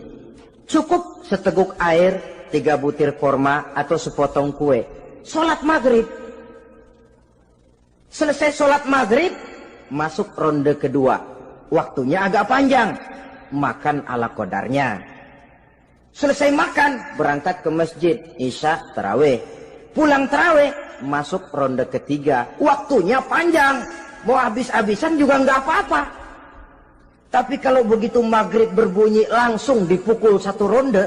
S1: cukup seteguk air, 3 butir korma atau sepotong kue. Sholat maghrib. Selesai sholat maghrib, masuk ronde kedua. Waktunya agak panjang, makan ala qadarnya. Selesai makan, berangkat ke masjid, isya, tarawih. Pulang tarawih, masuk ronde ketiga. Waktunya panjang, mau habis-habisan juga nggak apa-apa. Tapi kalau begitu maghrib berbunyi, langsung dipukul 1 ronde,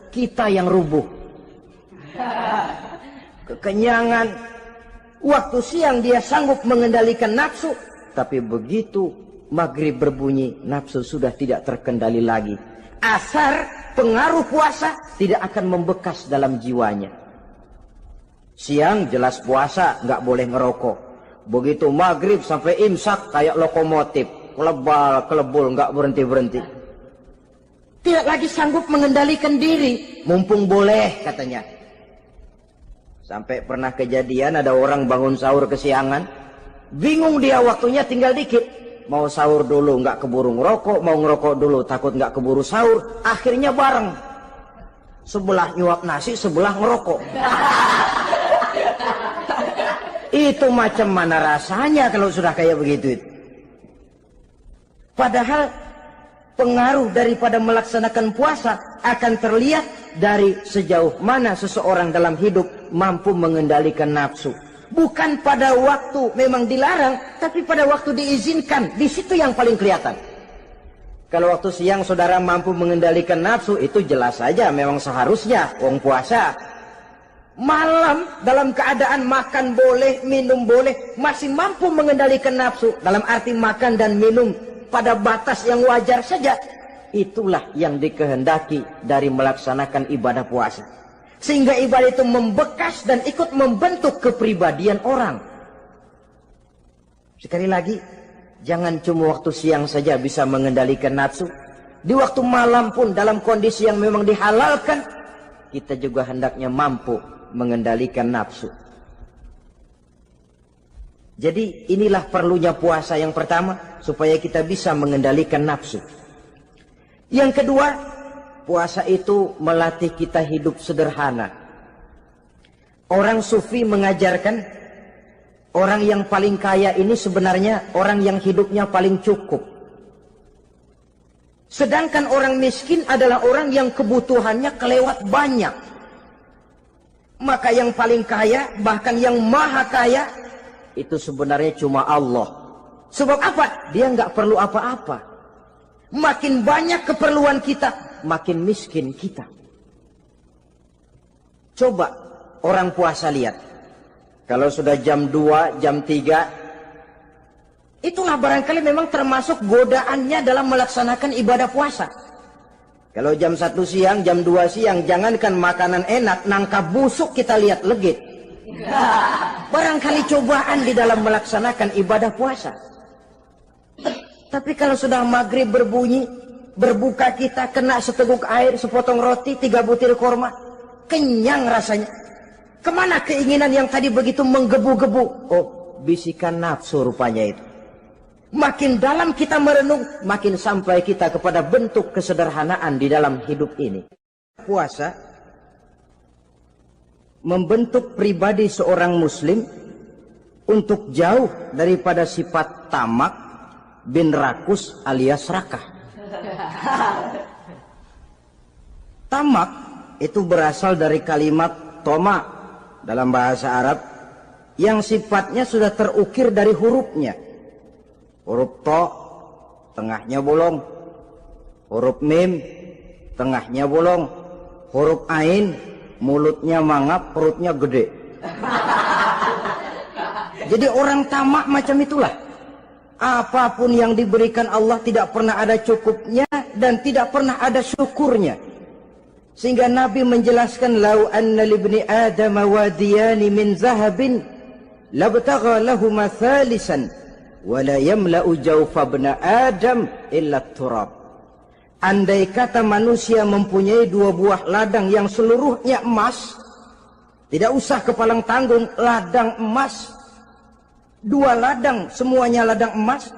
S1: kita yang rubuh. Kekenyangan. Waktu siang dia sanggup mengendalikan nafsu, tapi begitu maghrib berbunyi, nafsu sudah tidak terkendali lagi. Asar pengaruh puasa tidak akan membekas dalam jiwanya. Siang jelas puasa, nggak boleh ngerokok. Begitu maghrib sampai imsak kayak lokomotif, kelebul, nggak berhenti-berhenti. Tidak lagi sanggup mengendalikan diri, mumpung boleh katanya. Sampai pernah kejadian ada orang bangun sahur kesiangan, bingung dia waktunya tinggal dikit. Mau sahur dulu nggak keburu ngerokok, mau ngerokok dulu takut nggak keburu sahur, akhirnya bareng. Sebelah nyuap nasi, sebelah ngerokok. Itu macam mana rasanya kalau sudah kayak begitu? Padahal pengaruh daripada melaksanakan puasa akan terlihat dari sejauh mana seseorang dalam hidup mampu mengendalikan nafsu. Bukan pada waktu memang dilarang, tapi pada waktu diizinkan. Di situ yang paling kelihatan. Kalau waktu siang saudara mampu mengendalikan nafsu, itu jelas saja memang seharusnya wong puasa. Malam dalam keadaan makan boleh, minum boleh, masih mampu mengendalikan nafsu, dalam arti makan dan minum pada batas yang wajar saja. Itulah yang dikehendaki dari melaksanakan ibadah puasa. Sehingga ibadah itu membekas dan ikut membentuk kepribadian orang. Sekali lagi, jangan cuma waktu siang saja bisa mengendalikan nafsu. Di waktu malam pun dalam kondisi yang memang dihalalkan, kita juga hendaknya mampu mengendalikan nafsu. Jadi inilah perlunya puasa yang pertama, supaya kita bisa mengendalikan nafsu. Yang kedua, puasa itu melatih kita hidup sederhana. Orang sufi mengajarkan, orang yang paling kaya ini sebenarnya orang yang hidupnya paling cukup. Sedangkan orang miskin adalah orang yang kebutuhannya kelewat banyak. Maka yang paling kaya, bahkan yang maha kaya, itu sebenarnya cuma Allah. Sebab apa? Dia nggak perlu apa-apa. Makin banyak keperluan kita, makin miskin kita. Coba orang puasa lihat. Kalau sudah jam 2, jam 3, itulah barangkali memang termasuk godaannya dalam melaksanakan ibadah puasa. Kalau jam 1 siang, jam 2 siang, jangankan makanan enak, nangka busuk kita lihat legit. Barangkali cobaan di dalam melaksanakan ibadah puasa. Tapi kalau sudah maghrib berbunyi, berbuka kita, kena seteguk air, sepotong roti, 3 butir korma, kenyang rasanya. Kemana keinginan yang tadi begitu menggebu-gebu? Oh, bisikan nafsu rupanya itu. Makin dalam kita merenung, makin sampai kita kepada bentuk kesederhanaan di dalam hidup ini. Puasa membentuk pribadi seorang muslim untuk jauh daripada sifat tamak bin rakus alias rakah. Tamak itu berasal dari kalimat toma dalam bahasa Arab yang sifatnya sudah terukir dari hurufnya. Huruf to, tengahnya bolong. Huruf mim, tengahnya bolong. Huruf ain, mulutnya mangap, perutnya gede. Jadi orang tamak macam itulah. Apapun yang diberikan Allah tidak pernah ada cukupnya dan tidak pernah ada syukurnya. Sehingga Nabi menjelaskan, lau anna libni Adam wadiyani min zahabin labtagha lahuma thalisan wala yamla'u jawfa ibna Adam illa turab. Andai kata manusia mempunyai 2 buah ladang yang seluruhnya emas, tidak usah kepalang tanggung, ladang emas, 2 ladang semuanya ladang emas,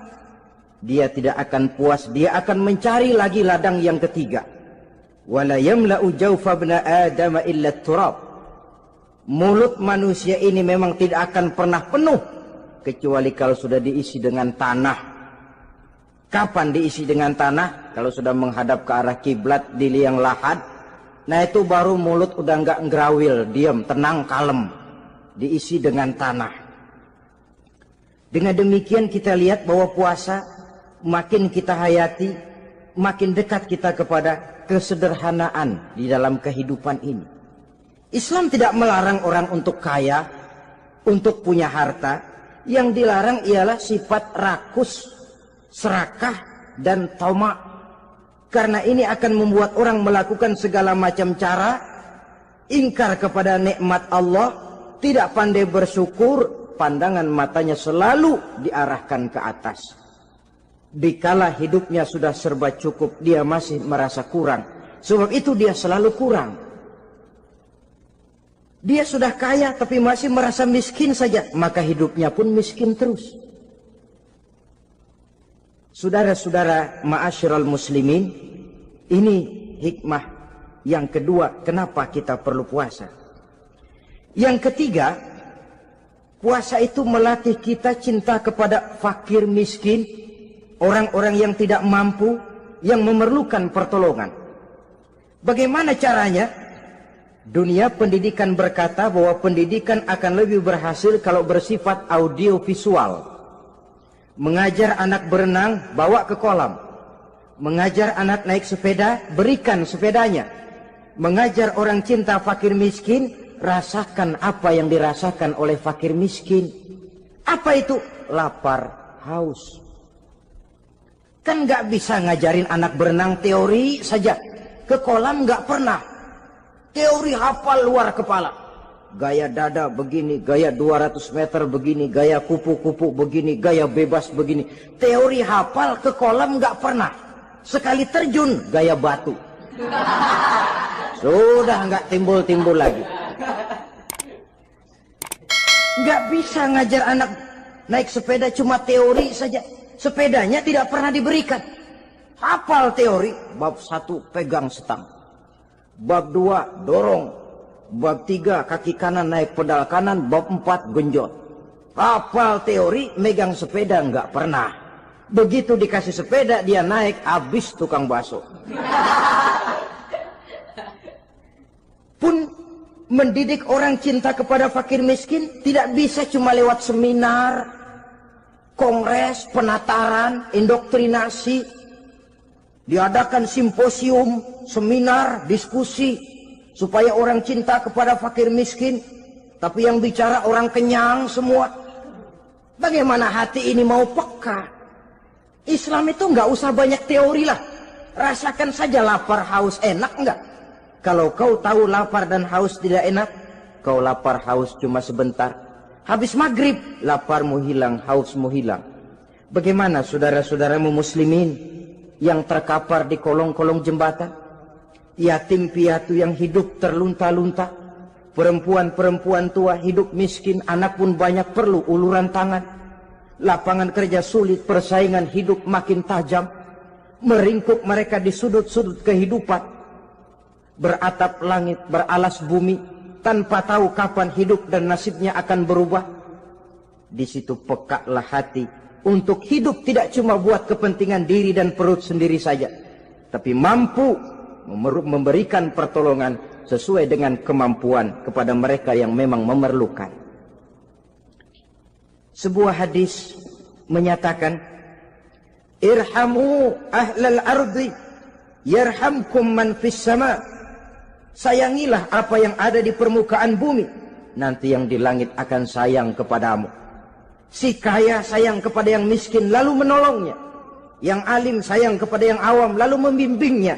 S1: dia tidak akan puas, dia akan mencari lagi ladang yang ketiga. Wala yamla'u jawfa ibna Adam illa turab. Mulut manusia ini memang tidak akan pernah penuh kecuali kalau sudah diisi dengan tanah. Kapan diisi dengan tanah? Kalau sudah menghadap ke arah kiblat di liang lahat, nah itu baru mulut udah nggak ngerawil, diam, tenang, kalem, diisi dengan tanah. Dengan demikian kita lihat bahwa puasa makin kita hayati, makin dekat kita kepada kesederhanaan di dalam kehidupan ini. Islam tidak melarang orang untuk kaya, untuk punya harta. Yang dilarang ialah sifat rakus, serakah, dan tamak. Karena ini akan membuat orang melakukan segala macam cara, ingkar kepada nikmat Allah, tidak pandai bersyukur, pandangan matanya selalu diarahkan ke atas. Dikala hidupnya sudah serba cukup, dia masih merasa kurang. Sebab itu dia selalu kurang. Dia sudah kaya tapi masih merasa miskin saja, maka hidupnya pun miskin terus. Saudara-saudara ma'asyiral muslimin, ini hikmah yang kedua kenapa kita perlu puasa. Yang ketiga, puasa itu melatih kita cinta kepada fakir miskin, orang-orang yang tidak mampu, yang memerlukan pertolongan. Bagaimana caranya? Dunia pendidikan berkata bahwa pendidikan akan lebih berhasil kalau bersifat audiovisual. Mengajar anak berenang, bawa ke kolam. Mengajar anak naik sepeda, berikan sepedanya. Mengajar orang cinta fakir miskin, rasakan apa yang dirasakan oleh fakir miskin. Apa itu? Lapar, haus. Kan nggak bisa ngajarin anak berenang teori saja. Ke kolam nggak pernah. Teori hafal luar kepala. Gaya dada begini, gaya 200 meter begini, gaya kupu-kupu begini, gaya bebas begini. Teori hafal ke kolam nggak pernah. Sekali terjun, gaya batu. Sudah nggak timbul-timbul lagi. Nggak bisa ngajar anak naik sepeda cuma teori saja. Sepedanya tidak pernah diberikan. Hafal teori, bab 1 pegang setang. Bab 2 dorong. Bab 3 kaki kanan naik pedal kanan. Bab 4 genjot. Hafal teori, megang sepeda nggak pernah. Begitu dikasih sepeda dia naik, habis tukang bakso. Pun mendidik orang cinta kepada fakir miskin tidak bisa cuma lewat seminar, kongres, penataran, indoktrinasi. Diadakan simposium, seminar, diskusi supaya orang cinta kepada fakir miskin, tapi yang bicara orang kenyang semua. Bagaimana hati ini mau peka? Islam itu nggak usah banyak teori lah. Rasakan saja lapar, haus, enak enggak? Kalau kau tahu lapar dan haus tidak enak, kau lapar haus cuma sebentar. Habis maghrib, laparmu hilang, hausmu hilang. Bagaimana saudara-saudaramu muslimin yang terkapar di kolong-kolong jembatan, yatim piatu yang hidup terlunta-lunta, perempuan-perempuan tua hidup miskin, anak pun banyak perlu uluran tangan, lapangan kerja sulit, persaingan hidup makin tajam, meringkuk mereka di sudut-sudut kehidupan, beratap langit, beralas bumi, tanpa tahu kapan hidup dan nasibnya akan berubah. Di situ pekalah hati untuk hidup tidak cuma buat kepentingan diri dan perut sendiri saja, tapi mampu memberikan pertolongan sesuai dengan kemampuan kepada mereka yang memang memerlukan. Sebuah hadis menyatakan, irhamu ahlal ardi yarhamkum man fis sama. Sayangilah apa yang ada di permukaan bumi, nanti yang di langit akan sayang kepadamu. Si kaya sayang kepada yang miskin lalu menolongnya. Yang alim sayang kepada yang awam lalu membimbingnya.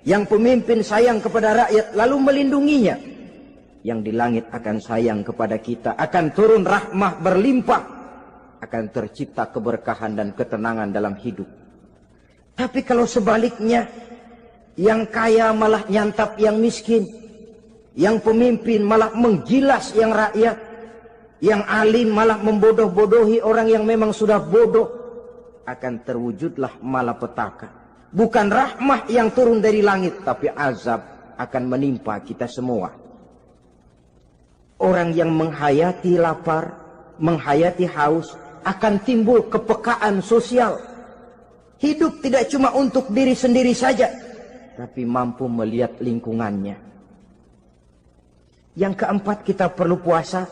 S1: Yang pemimpin sayang kepada rakyat lalu melindunginya. Yang di langit akan sayang kepada kita, akan turun rahmah berlimpah, akan tercipta keberkahan dan ketenangan dalam hidup. Tapi kalau sebaliknya, yang kaya malah nyantap yang miskin, yang pemimpin malah menggilas yang rakyat, yang alim malah membodoh-bodohi orang yang memang sudah bodoh, akan terwujudlah malapetaka. Bukan rahmah yang turun dari langit, tapi azab akan menimpa kita semua. Orang yang menghayati lapar, menghayati haus, akan timbul kepekaan sosial. Hidup tidak cuma untuk diri sendiri saja, tapi mampu melihat lingkungannya. Yang keempat, kita perlu puasa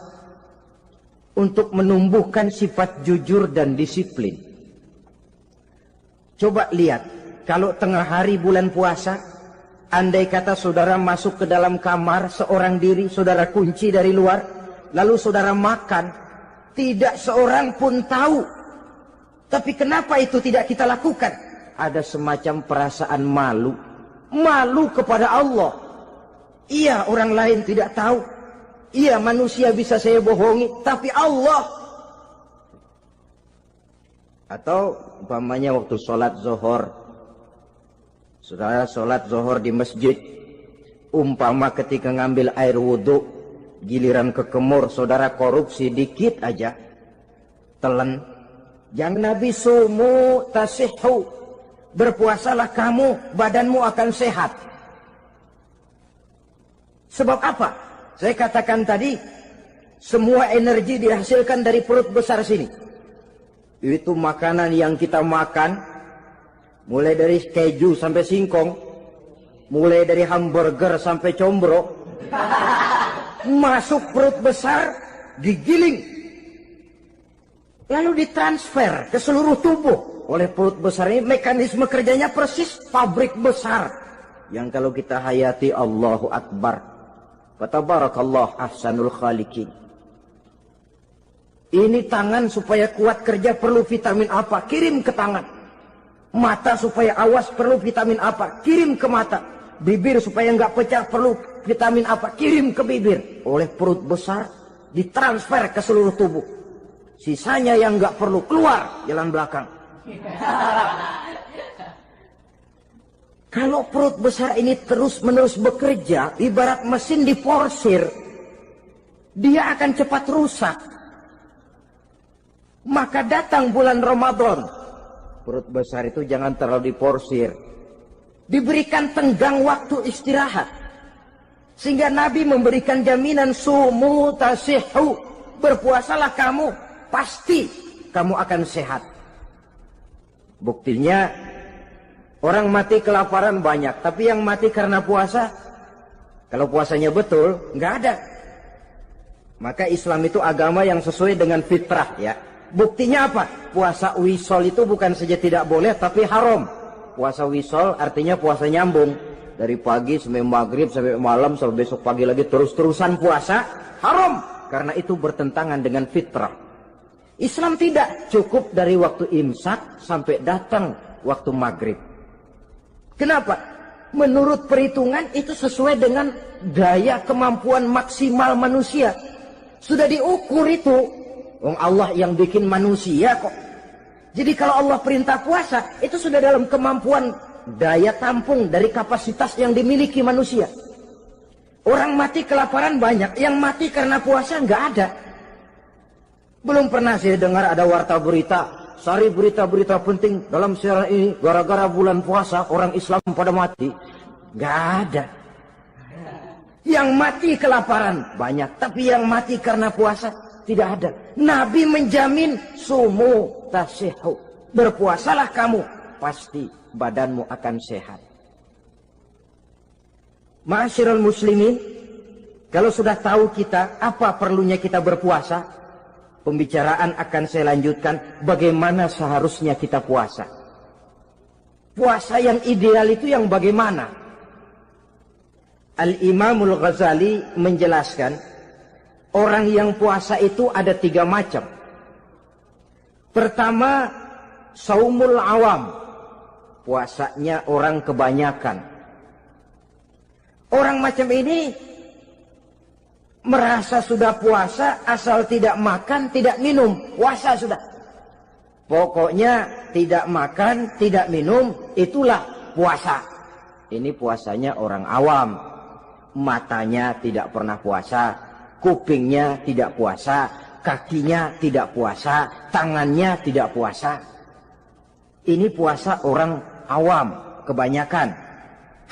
S1: untuk menumbuhkan sifat jujur dan disiplin. Coba lihat, kalau tengah hari bulan puasa, andai kata saudara masuk ke dalam kamar seorang diri, saudara kunci dari luar, lalu saudara makan, tidak seorang pun tahu. Tapi kenapa itu tidak kita lakukan? Ada semacam perasaan malu. Malu kepada Allah. Iya, orang lain tidak tahu. Iya, manusia bisa saya bohongi, tapi Allah. Atau umpamanya waktu sholat zuhur, saudara sholat zuhur di masjid, umpama ketika ngambil air wudhu, giliran ke kemur, saudara korupsi dikit aja, telan. Jangan Nabi sumu tasihhu, berpuasalah kamu, badanmu akan sehat. Sebab apa? Saya katakan tadi, semua energi dihasilkan dari perut besar sini. Itu makanan yang kita makan, mulai dari keju sampai singkong, mulai dari hamburger sampai combro, masuk perut besar, digiling, lalu ditransfer ke seluruh tubuh oleh perut besar ini. Mekanisme kerjanya persis pabrik besar yang kalau kita hayati, Allahu Akbar, fatabarakallah ahsanul khaliqin. Ini tangan supaya kuat kerja perlu vitamin apa? Kirim ke tangan. Mata supaya awas perlu vitamin apa? Kirim ke mata. Bibir supaya nggak pecah perlu vitamin apa? Kirim ke bibir. Oleh perut besar ditransfer ke seluruh tubuh. Sisanya yang nggak perlu keluar jalan belakang. Kalau perut besar ini terus-menerus bekerja, ibarat mesin diporsir, dia akan cepat rusak. Maka datang bulan Ramadan, perut besar itu jangan terlalu diporsir, diberikan tenggang waktu istirahat. Sehingga Nabi memberikan jaminan, sumu tasihhu, berpuasalah kamu, pasti kamu akan sehat. Buktinya orang mati kelaparan banyak, tapi yang mati karena puasa, kalau puasanya betul, nggak ada. Maka Islam itu agama yang sesuai dengan fitrah, ya. Buktinya apa? Puasa wisol itu bukan saja tidak boleh, tapi haram. Puasa wisol artinya puasa nyambung. Dari pagi sampai maghrib, sampai malam, sampai besok pagi lagi, terus-terusan puasa, haram. Karena itu bertentangan dengan fitrah. Islam tidak, cukup dari waktu imsak sampai datang waktu maghrib. Kenapa? Menurut perhitungan itu sesuai dengan daya kemampuan maksimal manusia. Sudah diukur itu. Allah yang bikin manusia kok. Jadi kalau Allah perintah puasa, itu sudah dalam kemampuan daya tampung dari kapasitas yang dimiliki manusia. Orang mati kelaparan banyak, yang mati karena puasa nggak ada. Belum pernah saya dengar ada warta berita, sari berita-berita penting dalam siaran ini, gara-gara bulan puasa orang Islam pada mati. Nggak ada. Yang mati kelaparan banyak, tapi yang mati karena puasa tidak ada. Nabi menjamin, sumu tasihhu, berpuasalah kamu, pasti badanmu akan sehat. Ma'asyiral muslimin, kalau sudah tahu kita apa perlunya kita berpuasa, pembicaraan akan saya lanjutkan bagaimana seharusnya kita puasa. Puasa yang ideal itu yang bagaimana? Al-Imamul Ghazali menjelaskan, orang yang puasa itu ada 3 macam. Pertama, saumul awam, puasanya orang kebanyakan. Orang macam ini merasa sudah puasa asal tidak makan, tidak minum, puasa sudah. Pokoknya tidak makan, tidak minum, itulah puasa. Ini puasanya orang awam. Matanya tidak pernah puasa, kupingnya tidak puasa, kakinya tidak puasa, tangannya tidak puasa. Ini puasa orang awam, kebanyakan.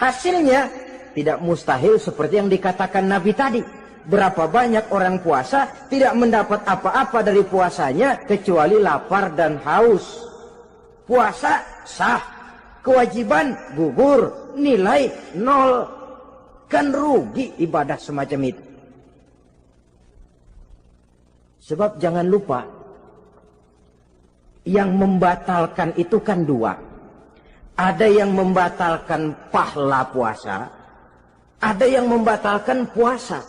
S1: Hasilnya tidak mustahil seperti yang dikatakan Nabi tadi. Berapa banyak orang puasa tidak mendapat apa-apa dari puasanya kecuali lapar dan haus. Puasa sah, kewajiban gugur, nilai 0. Kan rugi ibadah semacam itu. Sebab jangan lupa, yang membatalkan itu kan 2. Ada yang membatalkan pahala puasa, ada yang membatalkan puasa.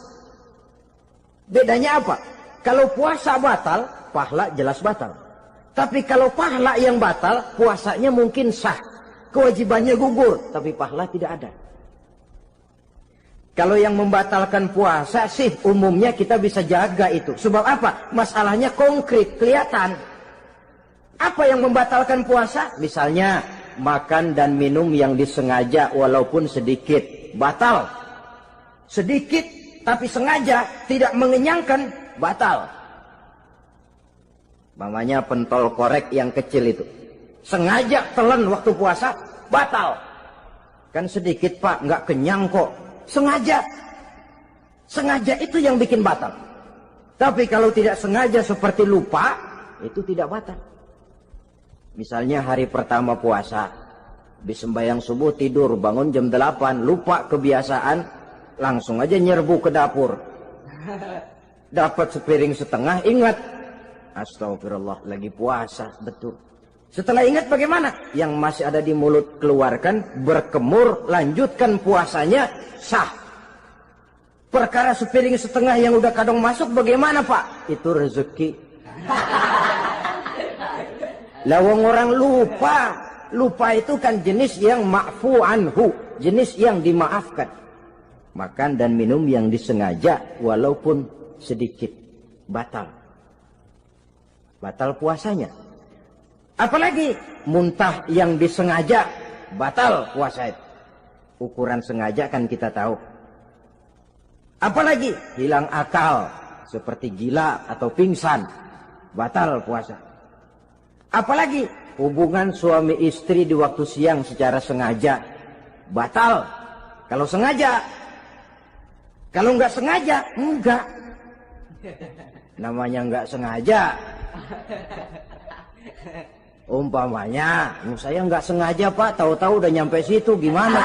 S1: Bedanya apa? Kalau puasa batal, pahala jelas batal. Tapi kalau pahala yang batal, puasanya mungkin sah. Kewajibannya gugur, tapi pahala tidak ada. Kalau yang membatalkan puasa sih umumnya kita bisa jaga itu. Sebab apa? Masalahnya konkret, kelihatan. Apa yang membatalkan puasa? Misalnya makan dan minum yang disengaja walaupun sedikit, batal. Sedikit tapi sengaja tidak mengenyangkan, batal. Mamanya pentol korek yang kecil itu, sengaja telan waktu puasa, batal. Kan sedikit pak, nggak kenyang kok. Sengaja. Sengaja itu yang bikin batal. Tapi kalau tidak sengaja seperti lupa, itu tidak batal. Misalnya hari pertama puasa, Di sembahyang subuh tidur, bangun jam 8, lupa kebiasaan, langsung aja nyerbu ke dapur. Dapat sepiring setengah, ingat. Astagfirullah, lagi puasa, betul. Setelah ingat bagaimana? Yang masih ada di mulut keluarkan, berkemur, lanjutkan puasanya, sah. Perkara sepiring setengah yang udah kadang masuk bagaimana Pak? Itu rezeki. Lawang orang lupa. Lupa itu kan jenis yang ma'fu anhu, jenis yang dimaafkan. Makan dan minum yang disengaja walaupun sedikit, batal. Batal puasanya. Apalagi muntah yang disengaja, batal puasa itu. Ukuran sengaja kan kita tahu. Apalagi hilang akal, seperti gila atau pingsan, batal puasa. Apalagi hubungan suami istri di waktu siang secara sengaja, batal. Kalau sengaja. Kalau nggak sengaja, enggak. Namanya nggak sengaja. Umpamanya, saya nggak sengaja Pak, tahu-tahu udah nyampe situ, gimana?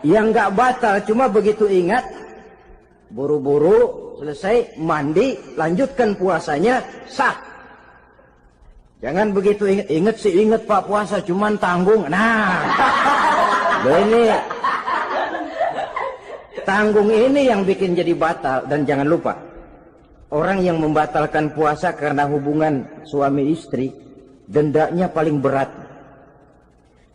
S1: Yang nggak batal, cuma begitu ingat, buru-buru selesai mandi, lanjutkan puasanya, sah. Jangan begitu ingat sih ingat Pak puasa, cuman tanggung. Nah, ini tanggung ini yang bikin jadi batal. Dan jangan lupa, orang yang membatalkan puasa karena hubungan suami istri, dendanya paling berat.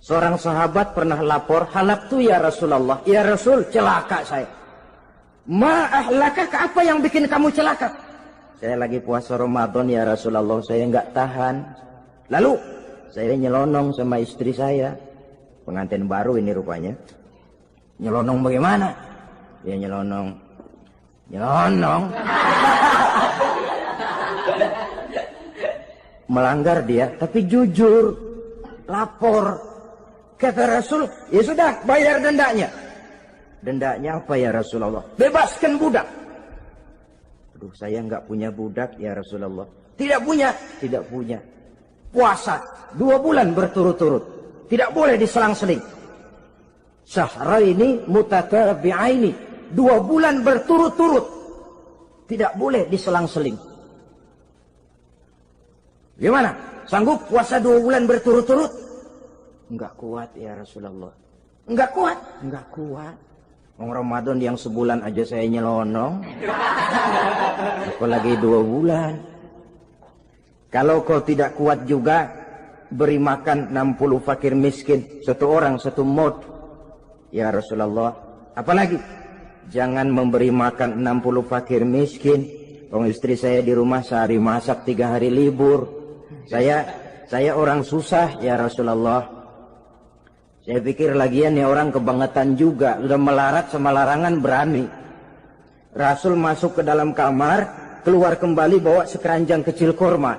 S1: Seorang sahabat pernah lapor, halaktu ya Rasulullah, ya Rasul, celaka saya. Ma'ahlakah, apa yang bikin kamu celaka? Saya lagi puasa Ramadan ya Rasulullah, saya nggak tahan. Lalu saya nyelonong sama istri saya, pengantin baru ini rupanya. Nyelonong bagaimana? Dia nyelonong. Melanggar dia, tapi jujur, lapor. Kata Rasul, ya sudah, bayar dendanya. Dendanya apa ya Rasulullah? Bebaskan budak. Aduh, saya nggak punya budak ya Rasulullah. Tidak punya? Tidak punya. Puasa 2 bulan berturut-turut. Tidak boleh diselang-seling. Syahraini mutatabi'aini. 2 bulan berturut-turut. Tidak boleh diselang-seling. Gimana? Sanggup puasa 2 bulan berturut-turut? Enggak kuat ya Rasulullah. Enggak kuat? Enggak kuat. Ramadan yang sebulan aja saya nyelonong. Apalagi 2 bulan. Kalau kau tidak kuat juga, beri makan 60 fakir miskin. 1 orang 1 mud. Ya Rasulullah. Apalagi? Jangan memberi makan 60 fakir miskin. Istri saya di rumah sehari masak, 3 hari libur. Saya orang susah ya Rasulullah. Saya pikir lagian ya orang kebangetan juga. Udah melarat sama larangan berani. Rasul masuk ke dalam kamar, keluar kembali bawa sekeranjang kecil kurma.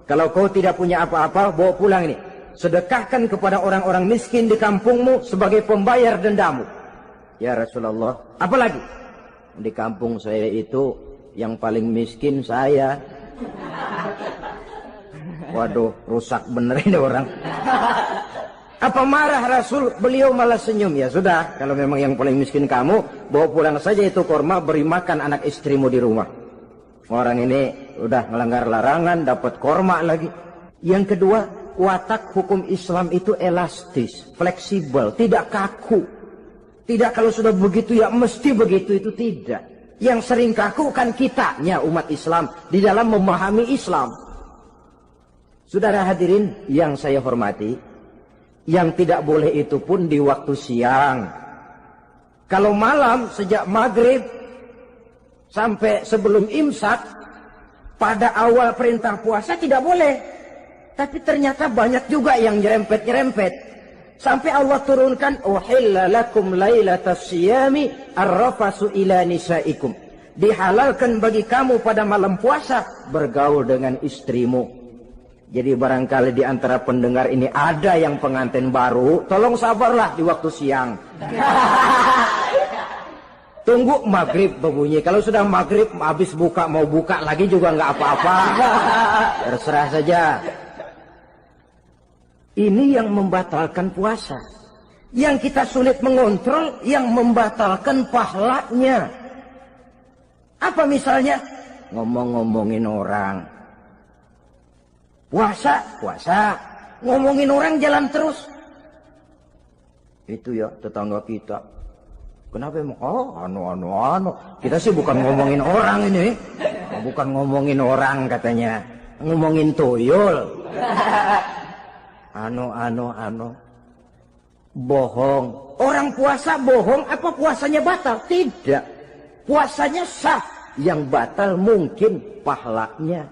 S1: Kalau kau tidak punya apa-apa, bawa pulang ini. Sedekahkan kepada orang-orang miskin di kampungmu sebagai pembayar dendamu. Ya Rasulullah. Apalagi? Di kampung saya itu yang paling miskin saya. Waduh, rusak bener ini orang. Apa marah Rasul? Beliau malah senyum. Ya sudah, kalau memang yang paling miskin kamu, bawa pulang saja itu kurma, beri makan anak istrimu di rumah. Orang ini udah melanggar larangan, dapat kurma lagi. Yang kedua, watak hukum Islam itu elastis, fleksibel, tidak kaku. Tidak kalau sudah begitu ya mesti begitu, itu tidak. Yang sering kaku kan kitanya umat Islam di dalam memahami Islam. Saudara hadirin yang saya hormati, yang tidak boleh itu pun di waktu siang. Kalau malam sejak maghrib sampai sebelum imsak, pada awal perintah puasa tidak boleh. Tapi ternyata banyak juga yang nyerempet-nyerempet. Sampai Allah turunkan, uhilla lakum lailatas siyami arrafasu ila nisaikum. Dihalalkan bagi kamu pada malam puasa bergaul dengan istrimu. Jadi barangkali di antara pendengar ini ada yang pengantin baru, tolong sabarlah di waktu siang. Tunggu maghrib berbunyi. Kalau sudah maghrib habis buka, mau buka lagi juga nggak apa-apa. Terserah saja. Ini yang membatalkan puasa. Yang kita sulit mengontrol, yang membatalkan pahalanya. Apa misalnya? Ngomong-ngomongin orang. Puasa. Ngomongin orang jalan terus. Itu ya tetangga kita. Kenapa emang? Oh, anu. Kita sih bukan ngomongin orang ini. Bukan ngomongin orang katanya. Ngomongin tuyul. Anu. Bohong. Orang puasa bohong, apa puasanya batal? Tidak. Puasanya sah. Yang batal mungkin pahalanya.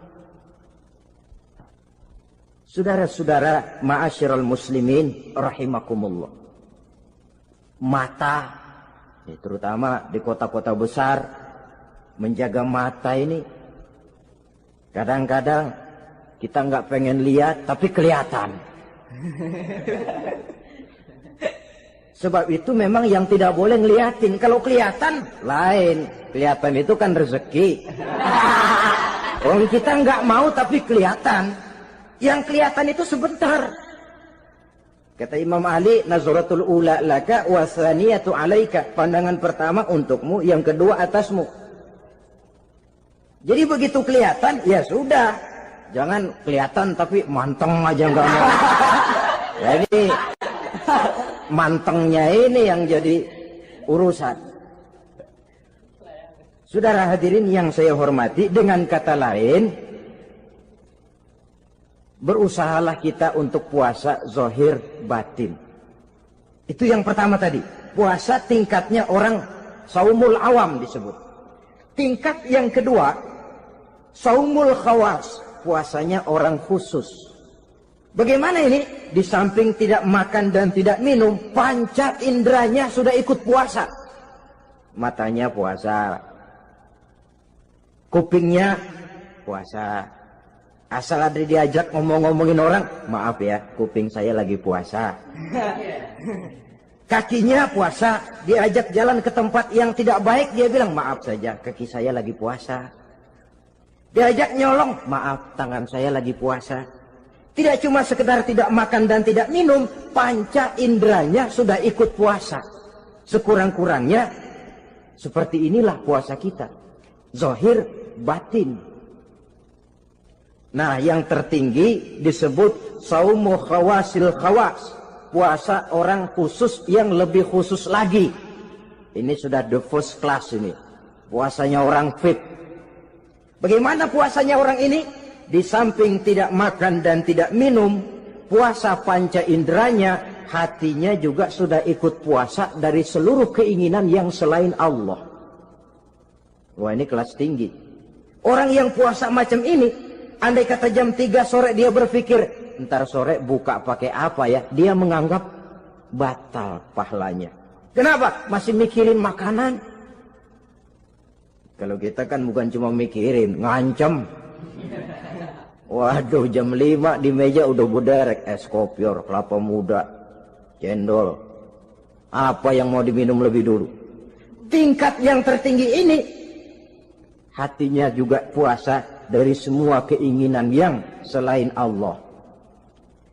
S1: Saudara-saudara, ma'asyiral muslimin rahimakumullah. Mata, terutama di kota-kota besar, menjaga mata ini. Kadang-kadang kita nggak pengen lihat, tapi kelihatan. Sebab itu memang yang tidak boleh ngeliatin. Kalau kelihatan, lain. Kelihatan itu kan rezeki. Orang kita nggak mau tapi kelihatan. Yang kelihatan itu sebentar. Kata Imam Ali, nazaratul ula laka wa tsaniyatu alaika. Pandangan pertama untukmu, yang kedua atasmu. Jadi begitu kelihatan, ya sudah. Jangan kelihatan tapi manteng aja nggak mau. Jadi mantengnya ini yang jadi urusan. Saudara hadirin yang saya hormati, dengan kata lain, berusahalah kita untuk puasa zahir batin. Itu yang pertama tadi. Puasa tingkatnya orang saumul awam disebut. Tingkat yang kedua, saumul khawas. Puasanya orang khusus. Bagaimana ini? Di samping tidak makan dan tidak minum, panca inderanya sudah ikut puasa. Matanya puasa. Kupingnya puasa. Asal ada diajak ngomong-ngomongin orang, maaf ya, kuping saya lagi puasa. Kakinya puasa, diajak jalan ke tempat yang tidak baik, dia bilang, maaf saja, kaki saya lagi puasa. Diajak nyolong, maaf, tangan saya lagi puasa. Tidak cuma sekedar tidak makan dan tidak minum, panca inderanya sudah ikut puasa. Sekurang-kurangnya, seperti inilah puasa kita. Zahir, batin. Nah, yang tertinggi disebut saumu khawasil khawas. Puasa orang khusus yang lebih khusus lagi. Ini sudah the first class ini. Puasanya orang fit. Bagaimana puasanya orang ini? Di samping tidak makan dan tidak minum, puasa panca inderanya, hatinya juga sudah ikut puasa dari seluruh keinginan yang selain Allah. Wah, ini kelas tinggi. Orang yang puasa macam ini, andai kata jam 3 sore dia berpikir, ntar sore buka pakai apa ya? Dia menganggap batal pahalanya. Kenapa? Masih mikirin makanan. Kalau kita kan bukan cuma mikirin, ngancem. Waduh, jam 5 di meja udah buderek es kopior, kelapa muda, cendol. Apa yang mau diminum lebih dulu? Tingkat yang tertinggi ini, hatinya juga puasa dari semua keinginan yang selain Allah.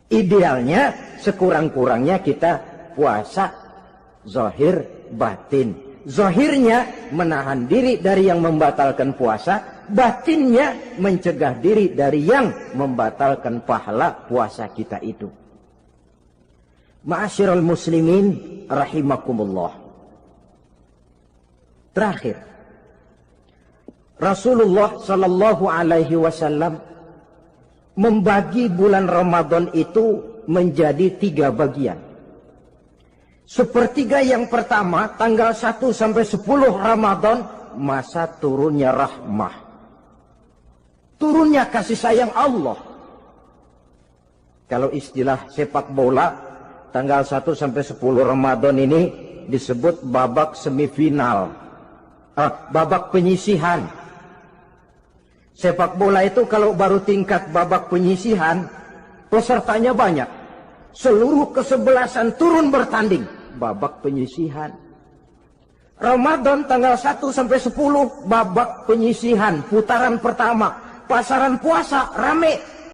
S1: Idealnya, sekurang-kurangnya kita puasa zahir batin. Zahirnya menahan diri dari yang membatalkan puasa, batinnya mencegah diri dari yang membatalkan pahala puasa kita itu. Ma'asyiral muslimin rahimakumullah. Terakhir, Rasulullah sallallahu alaihi wasallam membagi bulan Ramadan itu menjadi 3 bagian. Sepertiga yang pertama, tanggal 1 sampai 10 Ramadan, masa turunnya rahmah. Turunnya kasih sayang Allah. Kalau istilah sepak bola, tanggal 1 sampai 10 Ramadan ini disebut babak semifinal. Babak penyisihan. Sepak bola itu kalau baru tingkat babak penyisihan, pesertanya banyak. Seluruh kesebelasan turun bertanding. Babak penyisihan. Ramadan tanggal 1 sampai 10 babak penyisihan. Putaran pertama. Pasaran puasa rame.